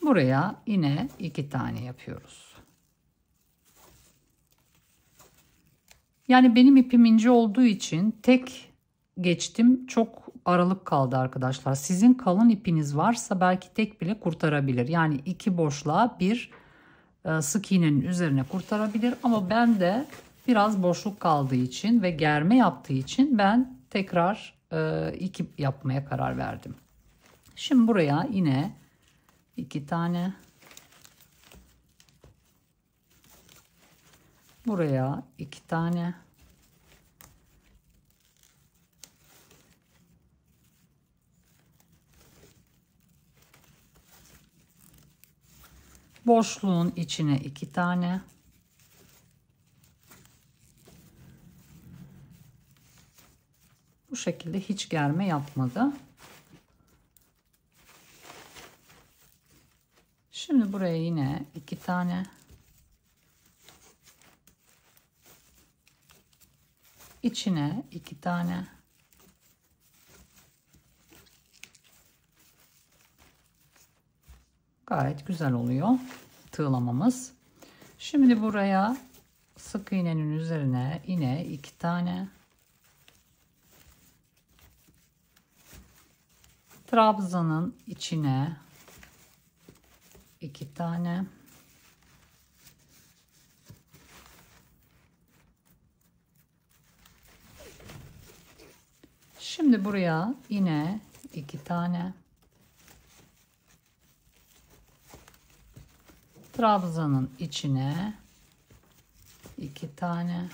Buraya yine 2 tane yapıyoruz. Yani benim ipim ince olduğu için tek geçtim. Çok aralık kaldı arkadaşlar. Sizin kalın ipiniz varsa belki tek bile kurtarabilir. Yani 2 boşluğa bir sık iğnenin üzerine kurtarabilir. Ama ben de biraz boşluk kaldığı için ve germe yaptığı için ben tekrar 2 yapmaya karar verdim. Şimdi buraya yine 2 tane. Buraya 2 tane. Boşluğun içine 2 tane. Bu şekilde hiç germe yapmadı. Şimdi buraya yine 2 tane. İçine 2 tane. Gayet güzel oluyor tığlamamız. Şimdi buraya sık iğnenin üzerine yine 2 tane. Trabzanın içine 2 tane. Şimdi buraya yine 2 tane. Trabzanın içine 2 tane.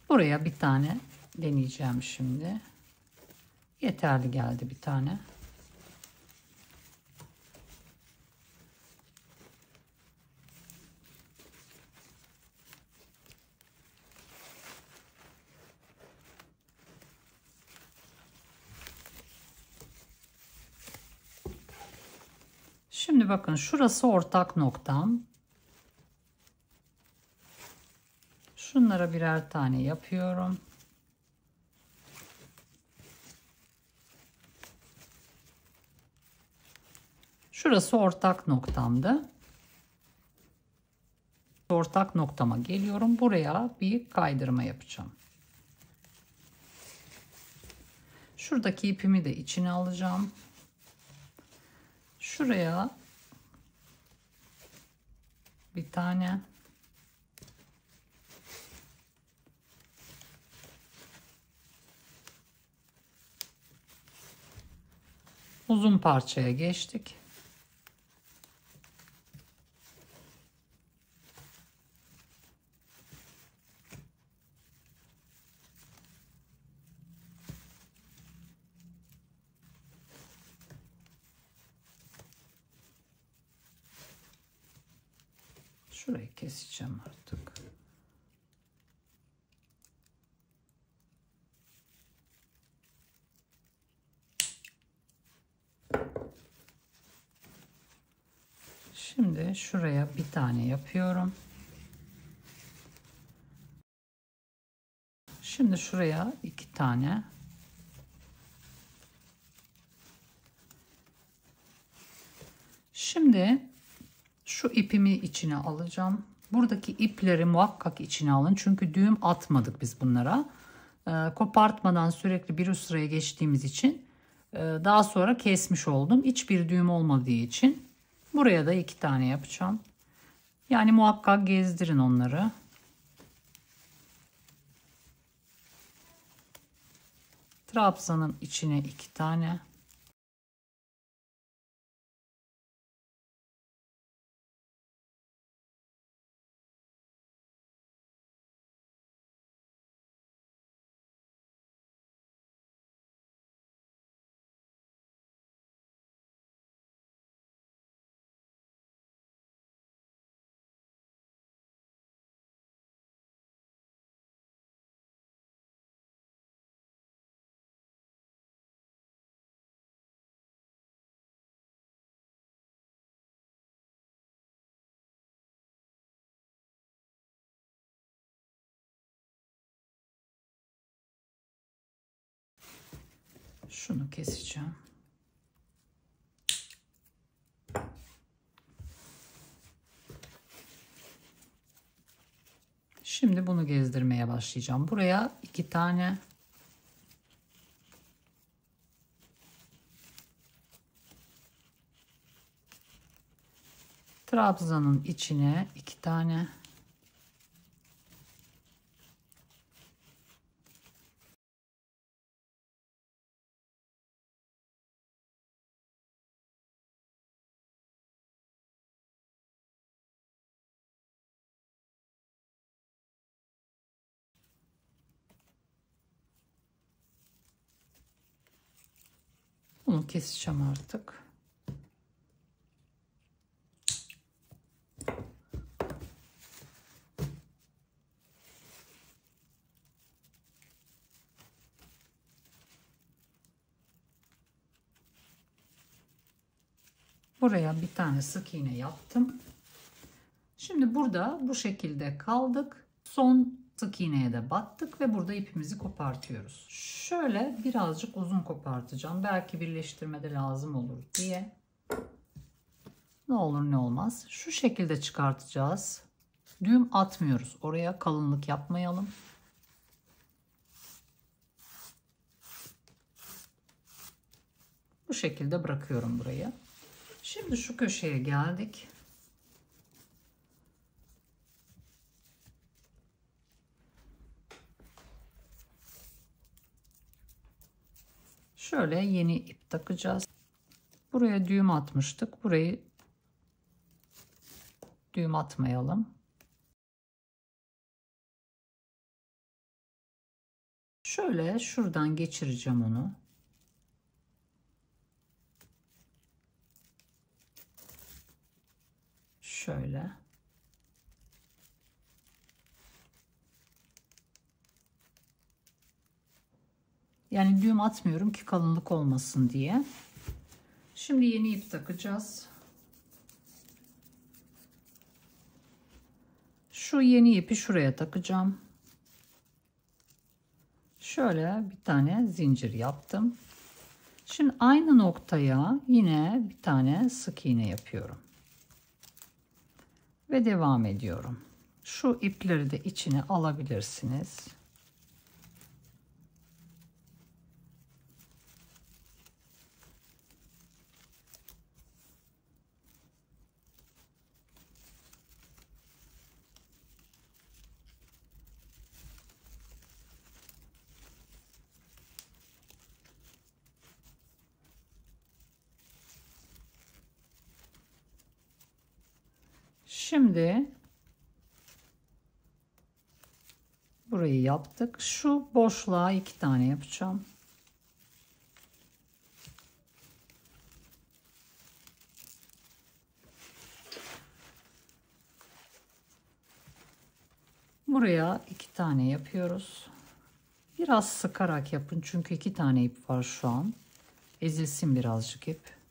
Buraya bir tane deneyeceğim şimdi. Yeterli geldi bir tane. Şimdi bakın şurası ortak noktam. Şunlara birer tane yapıyorum. Şurası ortak noktamdı. Ortak noktama geliyorum. Buraya bir kaydırma yapacağım. Şuradaki ipimi de içine alacağım. Şuraya bir tane. Uzun parçaya geçtik. Şurayı keseceğim artık. Şimdi şuraya bir tane yapıyorum. Şimdi şuraya 2 tane. Şimdi şu ipimi içine alacağım. Buradaki ipleri muhakkak içine alın. Çünkü düğüm atmadık biz bunlara. Kopartmadan sürekli bir üst sıraya geçtiğimiz için daha sonra kesmiş oldum. Hiçbir düğüm olmadığı için buraya da 2 tane yapacağım. Yani muhakkak gezdirin onları. Trabzanın içine 2 tane. Şunu keseceğim. Şimdi bunu gezdirmeye başlayacağım. Buraya 2 tane. Trabzanın içine 2 tane. Bunu keseceğim artık. Buraya bir tane sık iğne yaptım. Şimdi burada bu şekilde kaldık. Son sık iğneye de battık ve burada ipimizi kopartıyoruz. Şöyle birazcık uzun kopartacağım. Belki birleştirmede lazım olur diye. Ne olur ne olmaz. Şu şekilde çıkartacağız. Düğüm atmıyoruz. Oraya kalınlık yapmayalım. Bu şekilde bırakıyorum burayı. Şimdi şu köşeye geldik. Şöyle yeni ip takacağız. Buraya düğüm atmıştık. Burayı düğüm atmayalım. Şöyle şuradan geçireceğim onu. Şöyle. Yani düğüm atmıyorum ki kalınlık olmasın diye. Şimdi yeni ip takacağız. Şu yeni ipi şuraya takacağım. Şöyle bir tane zincir yaptım. Şimdi aynı noktaya yine bir tane sık iğne yapıyorum. Ve devam ediyorum. Şu ipleri de içine alabilirsiniz. Şimdi burayı yaptık. Şu boşluğa 2 tane yapacağım. Buraya 2 tane yapıyoruz. Biraz sıkarak yapın çünkü 2 tane ip var şu an. Ezilsin birazcık ip.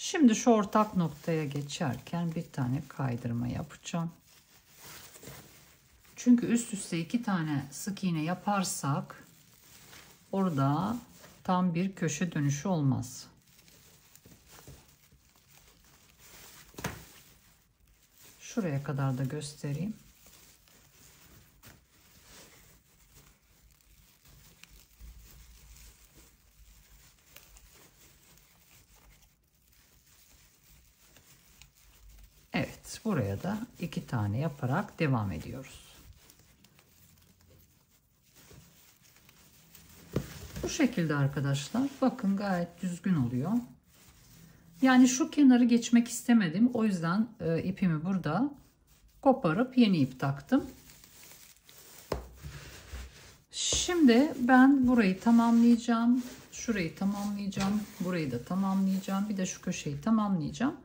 Şimdi şu ortak noktaya geçerken bir tane kaydırma yapacağım. Çünkü üst üste 2 tane sık iğne yaparsak orada tam bir köşe dönüşü olmaz. Şuraya kadar da göstereyim. Evet, buraya da 2 tane yaparak devam ediyoruz. Bu şekilde arkadaşlar. Bakın gayet düzgün oluyor. Yani şu kenarı geçmek istemedim. O yüzden ipimi burada koparıp yeni ip taktım. Şimdi ben burayı tamamlayacağım. Şurayı tamamlayacağım. Burayı da tamamlayacağım. Bir de şu köşeyi tamamlayacağım.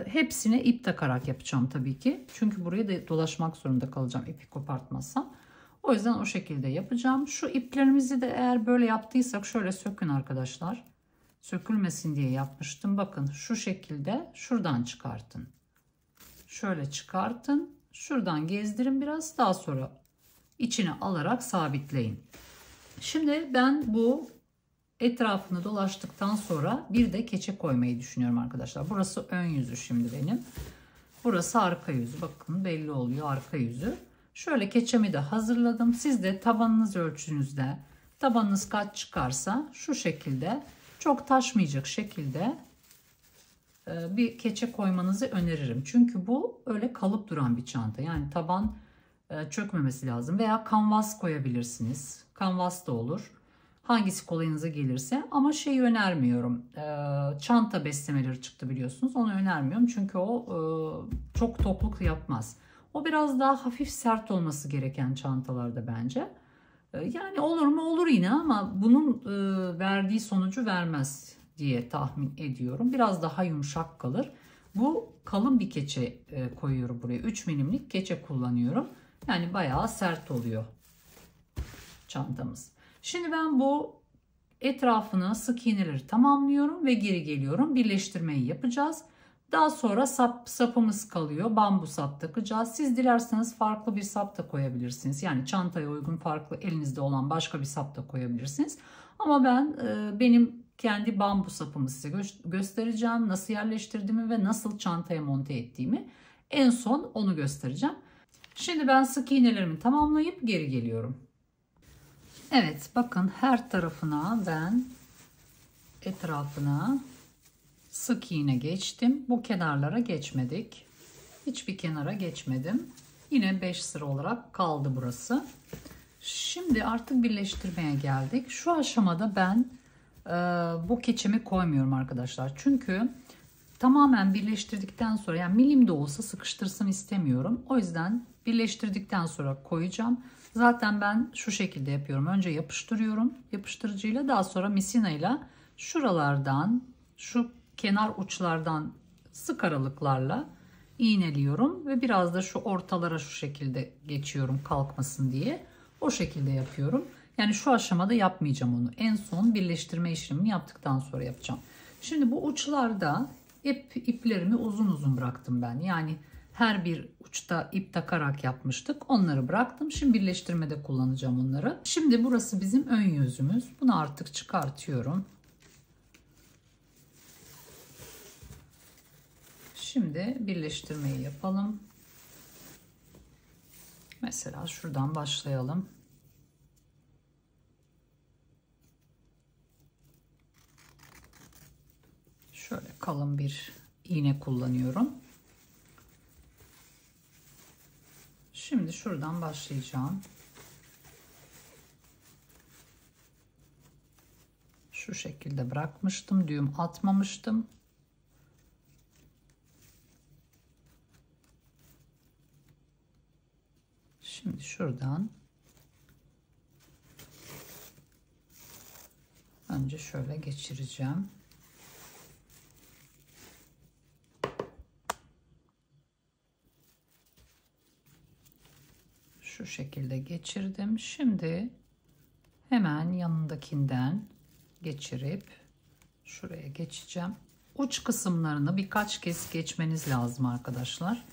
Hepsine ip takarak yapacağım tabii ki. Çünkü burayı da dolaşmak zorunda kalacağım ipi kopartmazsam. O yüzden o şekilde yapacağım. Şu iplerimizi de eğer böyle yaptıysak şöyle sökün arkadaşlar. Sökülmesin diye yapmıştım. Bakın şu şekilde şuradan çıkartın. Şöyle çıkartın. Şuradan gezdirin biraz. Daha sonra içine alarak sabitleyin. Şimdi ben bu etrafını dolaştıktan sonra bir de keçe koymayı düşünüyorum arkadaşlar. Burası ön yüzü şimdi benim. Burası arka yüzü. Bakın belli oluyor arka yüzü. Şöyle keçemi de hazırladım. Siz de tabanınız ölçünüzde tabanınız kaç çıkarsa şu şekilde çok taşmayacak şekilde bir keçe koymanızı öneririm. Çünkü bu öyle kalıp duran bir çanta. Yani taban çökmemesi lazım. Veya kanvas koyabilirsiniz. Kanvas da olur. Hangisi kolayınıza gelirse. Ama şeyi önermiyorum. Çanta beslemeleri çıktı biliyorsunuz. Onu önermiyorum. Çünkü o çok tokluk yapmaz. O biraz daha hafif sert olması gereken çantalarda bence. Yani olur mu olur yine ama bunun verdiği sonucu vermez diye tahmin ediyorum. Biraz daha yumuşak kalır. Bu kalın bir keçe koyuyorum buraya. 3 milimlik keçe kullanıyorum. Yani bayağı sert oluyor çantamız. Şimdi ben bu etrafını sık iğneleri tamamlıyorum ve geri geliyorum. Birleştirmeyi yapacağız. Daha sonra sapımız kalıyor. Bambu sap takacağız. Siz dilerseniz farklı bir sap da koyabilirsiniz. Yani çantaya uygun farklı elinizde olan başka bir sap da koyabilirsiniz. Ama ben benim kendi bambu sapımı size göstereceğim. Nasıl yerleştirdiğimi ve nasıl çantaya monte ettiğimi. En son onu göstereceğim. Şimdi ben sık iğnelerimi tamamlayıp geri geliyorum. Evet bakın her tarafına ben etrafına sık iğne geçtim. Bu kenarlara geçmedik. Hiçbir kenara geçmedim. Yine 5 sıra olarak kaldı burası. Şimdi artık birleştirmeye geldik. Şu aşamada ben bu keçemi koymuyorum arkadaşlar. Çünkü tamamen birleştirdikten sonra yani milim de olsa sıkıştırsın istemiyorum. O yüzden birleştirdikten sonra koyacağım. Zaten ben şu şekilde yapıyorum. Önce yapıştırıyorum yapıştırıcıyla, daha sonra misinayla şuralardan şu kenar uçlardan sık aralıklarla iğneliyorum ve biraz da şu ortalara şu şekilde geçiyorum kalkmasın diye. O şekilde yapıyorum. Yani şu aşamada yapmayacağım onu. En son birleştirme işlemini yaptıktan sonra yapacağım. Şimdi bu uçlarda iplerimi uzun uzun bıraktım ben. Yani her bir uçta ip takarak yapmıştık. Onları bıraktım. Şimdi birleştirmede kullanacağım onları. Şimdi burası bizim ön yüzümüz. Bunu artık çıkartıyorum. Şimdi birleştirmeyi yapalım. Mesela şuradan başlayalım. Şöyle kalın bir iğne kullanıyorum. Şimdi şuradan başlayacağım. Şu şekilde bırakmıştım. Düğüm atmamıştım. Şimdi şuradan önce şöyle geçireceğim. Şu şekilde geçirdim. Şimdi hemen yanındakinden geçirip şuraya geçeceğim. Uç kısımlarını birkaç kez geçmeniz lazım arkadaşlar.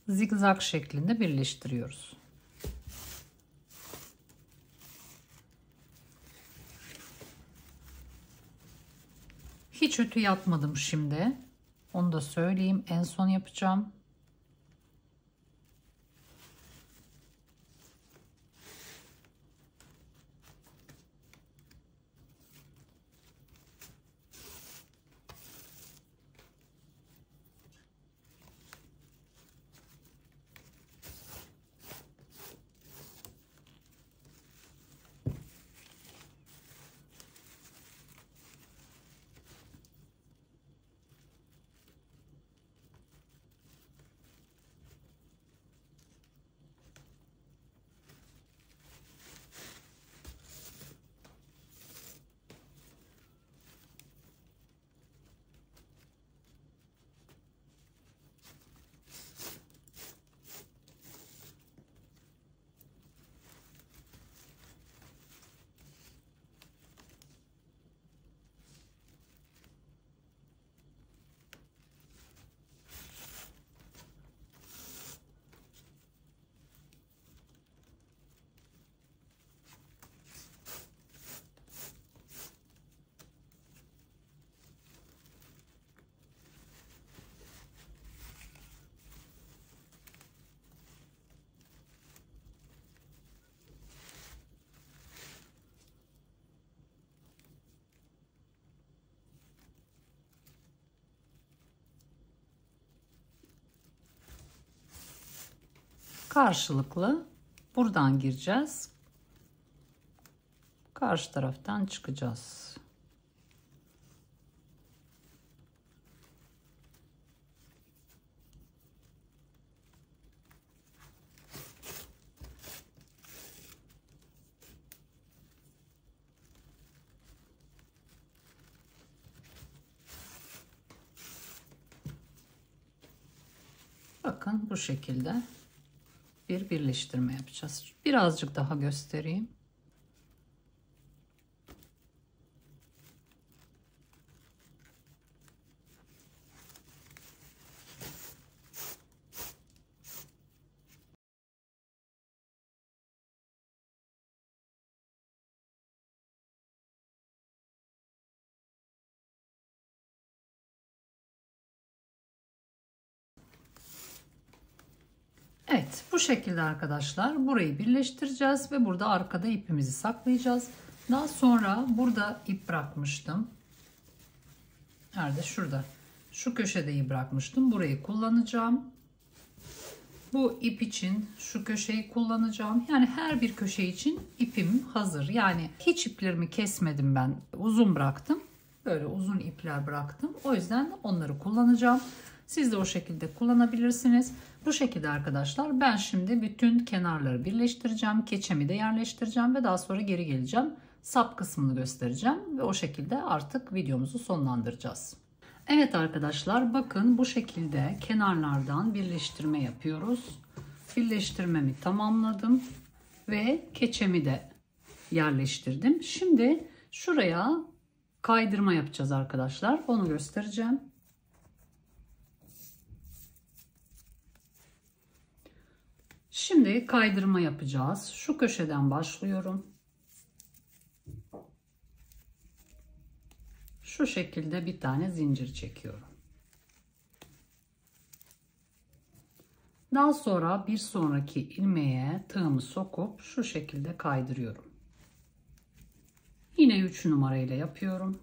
Zigzag şeklinde birleştiriyoruz. Hiç ütü yapmadım şimdi. Onu da söyleyeyim. En son yapacağım. Karşılıklı buradan gireceğiz. Karşı taraftan çıkacağız. Bakın bu şekilde bir birleştirme yapacağız. Birazcık daha göstereyim. Evet, bu şekilde arkadaşlar burayı birleştireceğiz ve burada arkada ipimizi saklayacağız. Daha sonra burada ip bırakmıştım. Nerede? Şurada. Şu köşedeyi bırakmıştım. Burayı kullanacağım. Bu ip için şu köşeyi kullanacağım. Yani her bir köşe için ipim hazır. Yani hiç iplerimi kesmedim ben. Uzun bıraktım. Böyle uzun ipler bıraktım. O yüzden onları kullanacağım. Siz de o şekilde kullanabilirsiniz. Bu şekilde arkadaşlar ben şimdi bütün kenarları birleştireceğim. Keçemi de yerleştireceğim ve daha sonra geri geleceğim. Sap kısmını göstereceğim ve o şekilde artık videomuzu sonlandıracağız. Evet arkadaşlar bakın bu şekilde kenarlardan birleştirme yapıyoruz. Birleştirmemi tamamladım ve keçemi de yerleştirdim. Şimdi şuraya kaydırma yapacağız arkadaşlar. Onu göstereceğim. Şimdi kaydırma yapacağız. Şu köşeden başlıyorum. Şu şekilde bir tane zincir çekiyorum. Daha sonra bir sonraki ilmeğe tığımı sokup şu şekilde kaydırıyorum. Yine 3 numarayla yapıyorum.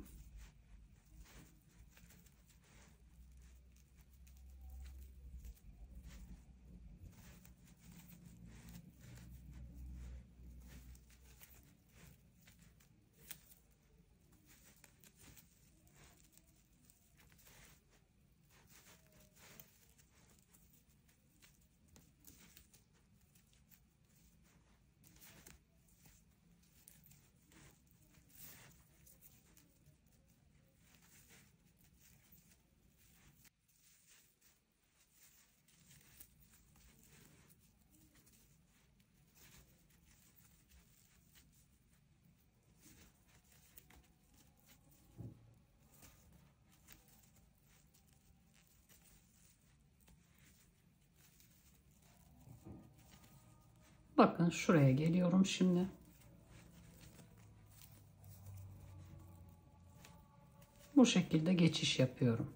Bakın şuraya geliyorum şimdi. Bu şekilde geçiş yapıyorum.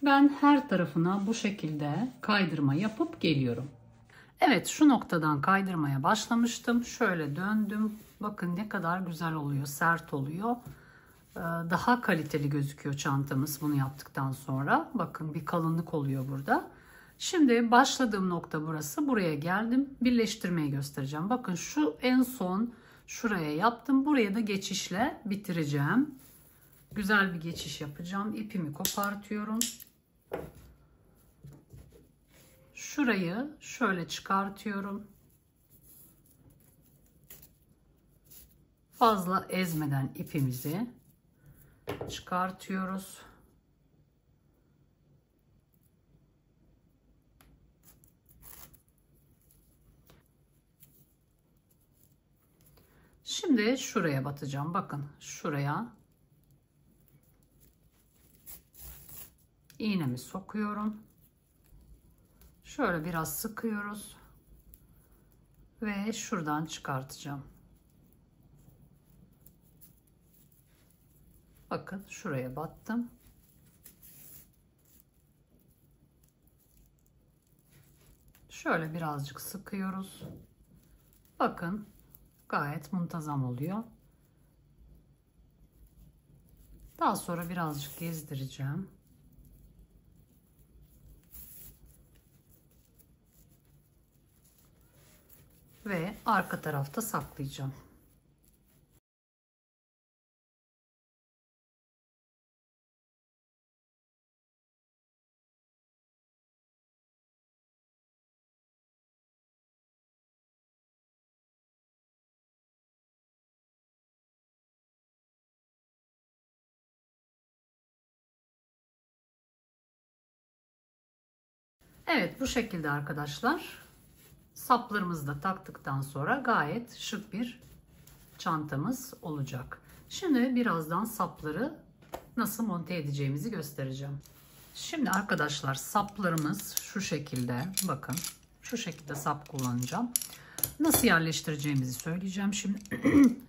Ben her tarafına bu şekilde kaydırma yapıp geliyorum. Evet, şu noktadan kaydırmaya başlamıştım. Şöyle döndüm. Bakın ne kadar güzel oluyor, sert oluyor. Daha kaliteli gözüküyor çantamız bunu yaptıktan sonra. Bakın bir kalınlık oluyor burada. Şimdi başladığım nokta burası. Buraya geldim. Birleştirmeyi göstereceğim. Bakın şu en son şuraya yaptım. Buraya da geçişle bitireceğim. Güzel bir geçiş yapacağım. İpimi kopartıyorum. Şurayı şöyle çıkartıyorum. Fazla ezmeden ipimizi çıkartıyoruz. Şimdi şuraya batacağım. Bakın şuraya iğnemi sokuyorum. Şöyle biraz sıkıyoruz ve şuradan çıkartacağım. Bakın şuraya battım. Şöyle birazcık sıkıyoruz. Bakın gayet muntazam oluyor. Daha sonra birazcık gezdireceğim. Ve arka tarafta saklayacağım. Evet, bu şekilde arkadaşlar. Saplarımızı da taktıktan sonra gayet şık bir çantamız olacak. Şimdi birazdan sapları nasıl monte edeceğimizi göstereceğim. Şimdi arkadaşlar saplarımız şu şekilde, bakın şu şekilde sap kullanacağım. Nasıl yerleştireceğimizi söyleyeceğim şimdi.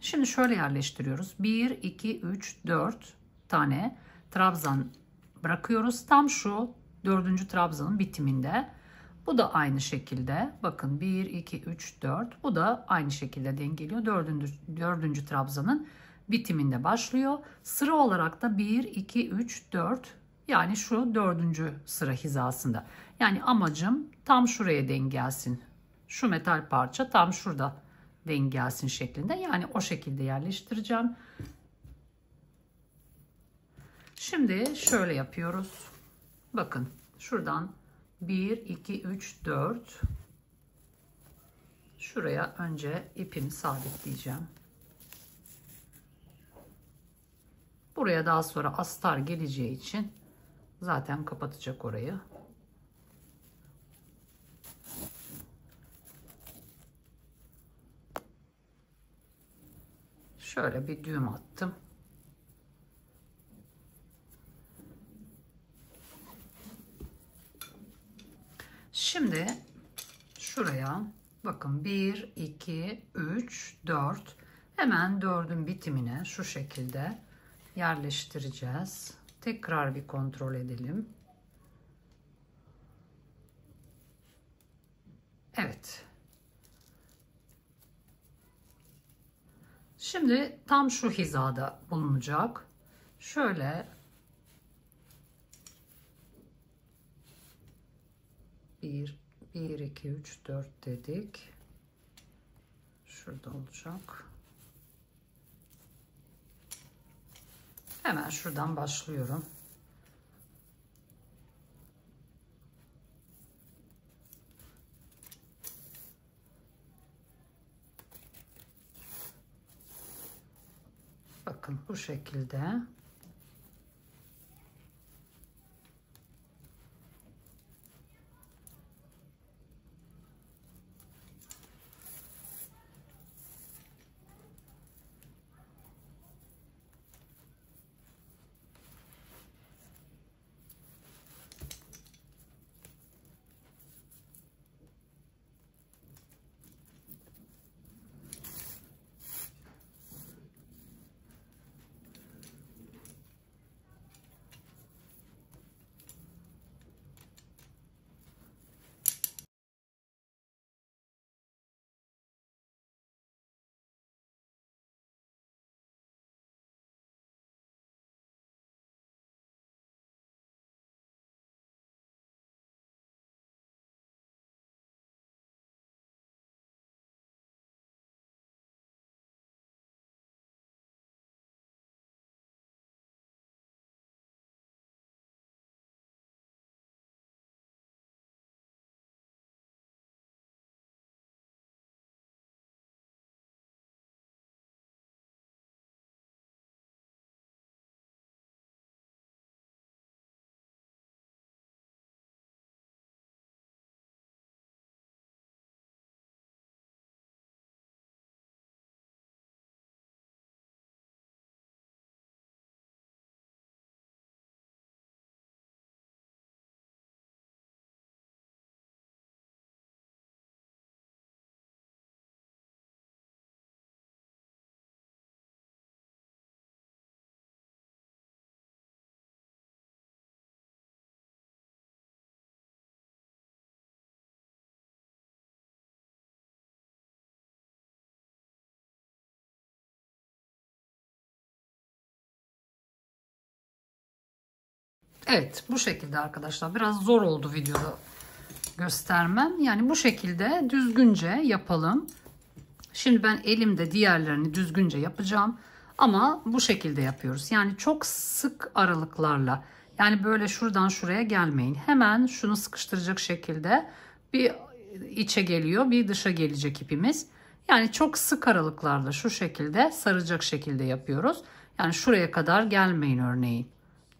Şimdi şöyle yerleştiriyoruz. 1, 2, 3, 4 tane trabzan bırakıyoruz. Tam şu 4. trabzanın bitiminde. Bu da aynı şekilde. Bakın 1, 2, 3, 4. Bu da aynı şekilde denk geliyor. 4. trabzanın bitiminde başlıyor. Sıra olarak da 1, 2, 3, 4. Yani şu 4. sıra hizasında. Yani amacım tam şuraya denk gelsin. Şu metal parça tam şurada denk gelsin şeklinde. Yani o şekilde yerleştireceğim. Şimdi şöyle yapıyoruz. Bakın şuradan 1, 2, 3, 4. Şuraya önce ipimi sabitleyeceğim. Buraya daha sonra astar geleceği için zaten kapatacak orayı. Şöyle bir düğüm attım. Şimdi şuraya bakın 1, 2, 3, 4. Hemen 4'ün bitimine şu şekilde yerleştireceğiz. Tekrar bir kontrol edelim. Evet. Şimdi tam şu hizada bulunacak. Şöyle 1, 2, 3, 4 dedik. Şurada olacak. Hemen şuradan başlıyorum. Bakın bu şekilde. Evet, bu şekilde arkadaşlar. Biraz zor oldu videoda göstermem. Yani bu şekilde düzgünce yapalım. Şimdi ben elimde diğerlerini düzgünce yapacağım. Ama bu şekilde yapıyoruz. Yani çok sık aralıklarla. Yani böyle şuradan şuraya gelmeyin. Hemen şunu sıkıştıracak şekilde bir içe geliyor, bir dışa gelecek ipimiz. Yani çok sık aralıklarla şu şekilde saracak şekilde yapıyoruz. Yani şuraya kadar gelmeyin örneğin.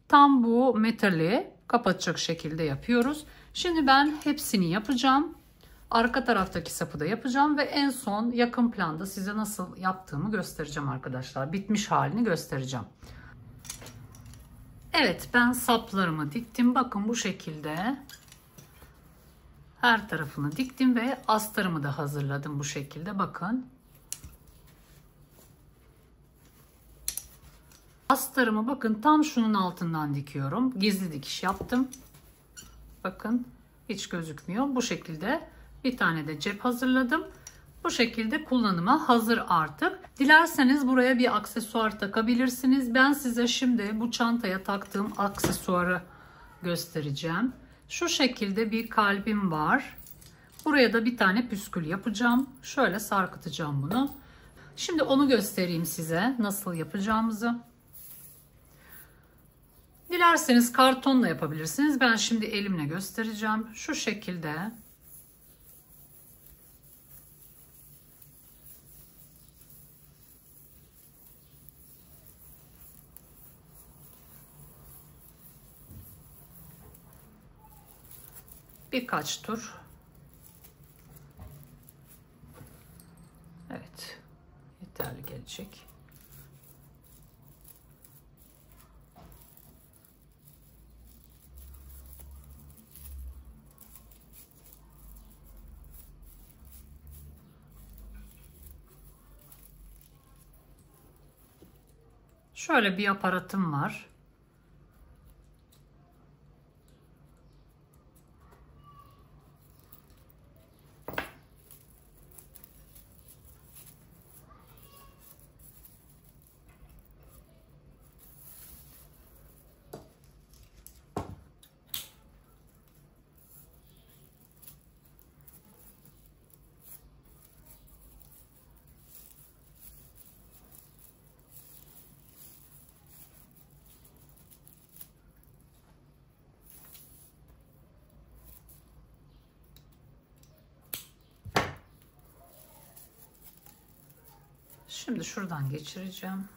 Tam bu metali kapatacak şekilde yapıyoruz. Şimdi ben hepsini yapacağım. Arka taraftaki sapı da yapacağım ve en son yakın planda size nasıl yaptığımı göstereceğim arkadaşlar. Bitmiş halini göstereceğim. Evet, ben saplarımı diktim. Bakın bu şekilde her tarafını diktim ve astarımı da hazırladım bu şekilde. Bakın. Astarımı bakın tam şunun altından dikiyorum. Gizli dikiş yaptım. Bakın hiç gözükmüyor. Bu şekilde bir tane de cep hazırladım. Bu şekilde kullanıma hazır artık. Dilerseniz buraya bir aksesuar takabilirsiniz. Ben size şimdi bu çantaya taktığım aksesuarı göstereceğim. Şu şekilde bir kalbim var. Buraya da bir tane püskül yapacağım. Şöyle sarkıtacağım bunu. Şimdi onu göstereyim size nasıl yapacağımızı. Dilerseniz kartonla yapabilirsiniz. Ben şimdi elimle göstereceğim. Şu şekilde Birkaç tur. Evet. Yeterli gelecek. Şöyle bir aparatım var. Şimdi şuradan geçireceğim.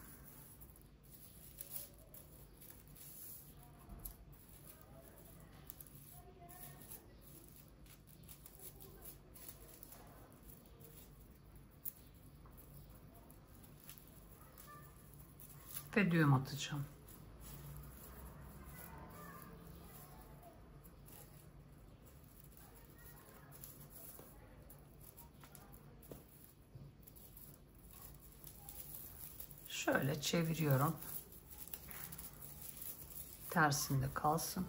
Ve düğüm atacağım. Şöyle çeviriyorum. Tersinde kalsın.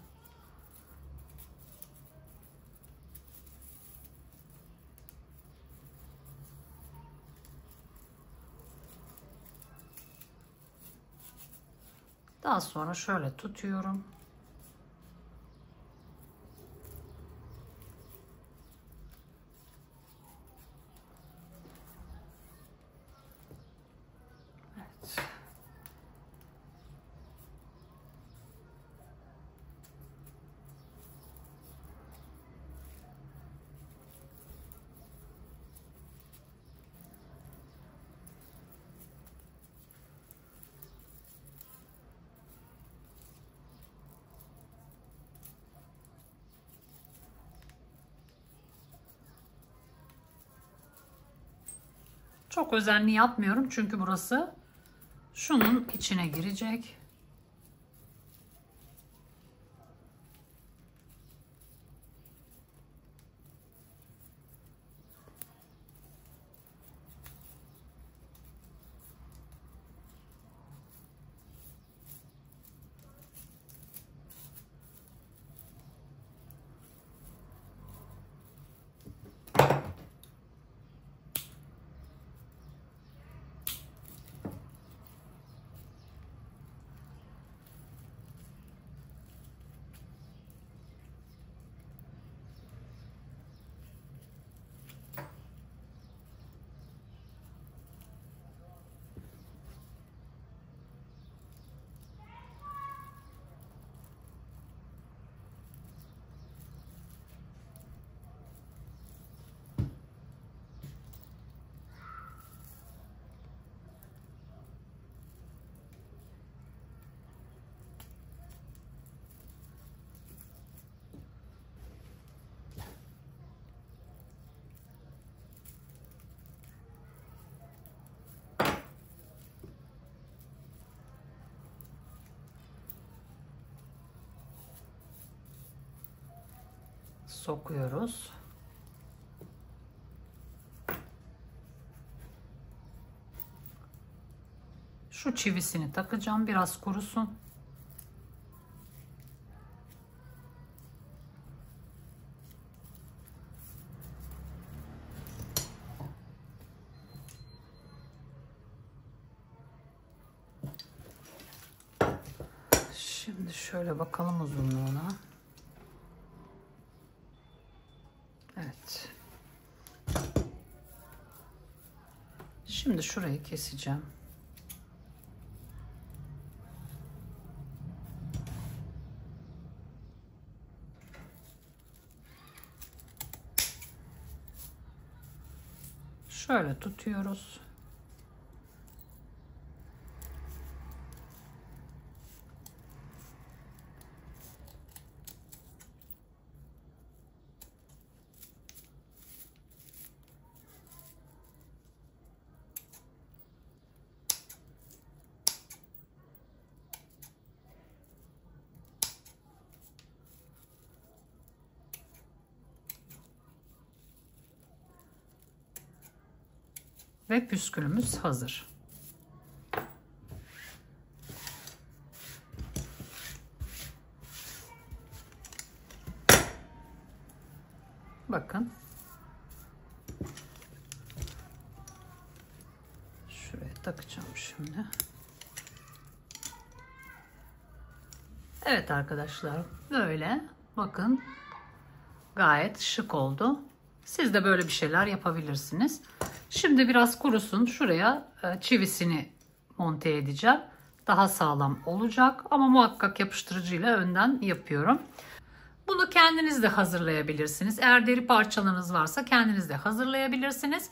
Daha sonra şöyle tutuyorum. Evet. Çok özenli yapmıyorum çünkü burası şunun içine girecek. Sokuyoruz. Şu çivisini takacağım, biraz kurusun. Şimdi şöyle bakalım uzunluğuna. Evet. Şimdi şurayı keseceğim. Şöyle tutuyoruz. ve püskülümüz hazır. Bakın. Şuraya takacağım şimdi. Evet arkadaşlar, böyle bakın, gayet şık oldu. Siz de böyle bir şeyler yapabilirsiniz. Şimdi biraz kurusun. Şuraya çivisini monte edeceğim. Daha sağlam olacak ama muhakkak yapıştırıcıyla önden yapıyorum. Bunu kendiniz de hazırlayabilirsiniz. Eğer deri parçalarınız varsa kendiniz de hazırlayabilirsiniz.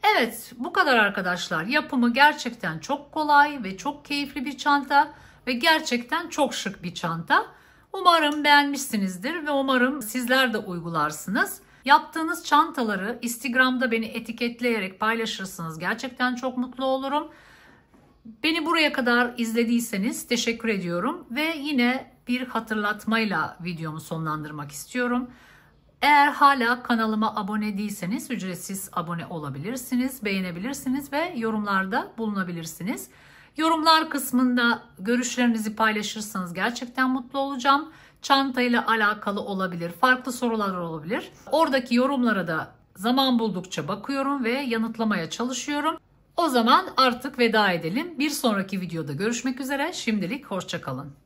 Evet, bu kadar arkadaşlar. Yapımı gerçekten çok kolay ve çok keyifli bir çanta ve gerçekten çok şık bir çanta. Umarım beğenmişsinizdir ve umarım sizler de uygularsınız. Yaptığınız çantaları Instagram'da beni etiketleyerek paylaşırsanız gerçekten çok mutlu olurum. Beni buraya kadar izlediyseniz teşekkür ediyorum ve yine bir hatırlatmayla videomu sonlandırmak istiyorum. Eğer hala kanalıma abone değilseniz ücretsiz abone olabilirsiniz, beğenebilirsiniz ve yorumlarda bulunabilirsiniz. Yorumlar kısmında görüşlerinizi paylaşırsanız gerçekten mutlu olacağım. Çantayla alakalı olabilir, farklı sorular olabilir. Oradaki yorumlara da zaman buldukça bakıyorum ve yanıtlamaya çalışıyorum. O zaman artık veda edelim. Bir sonraki videoda görüşmek üzere. Şimdilik hoşça kalın.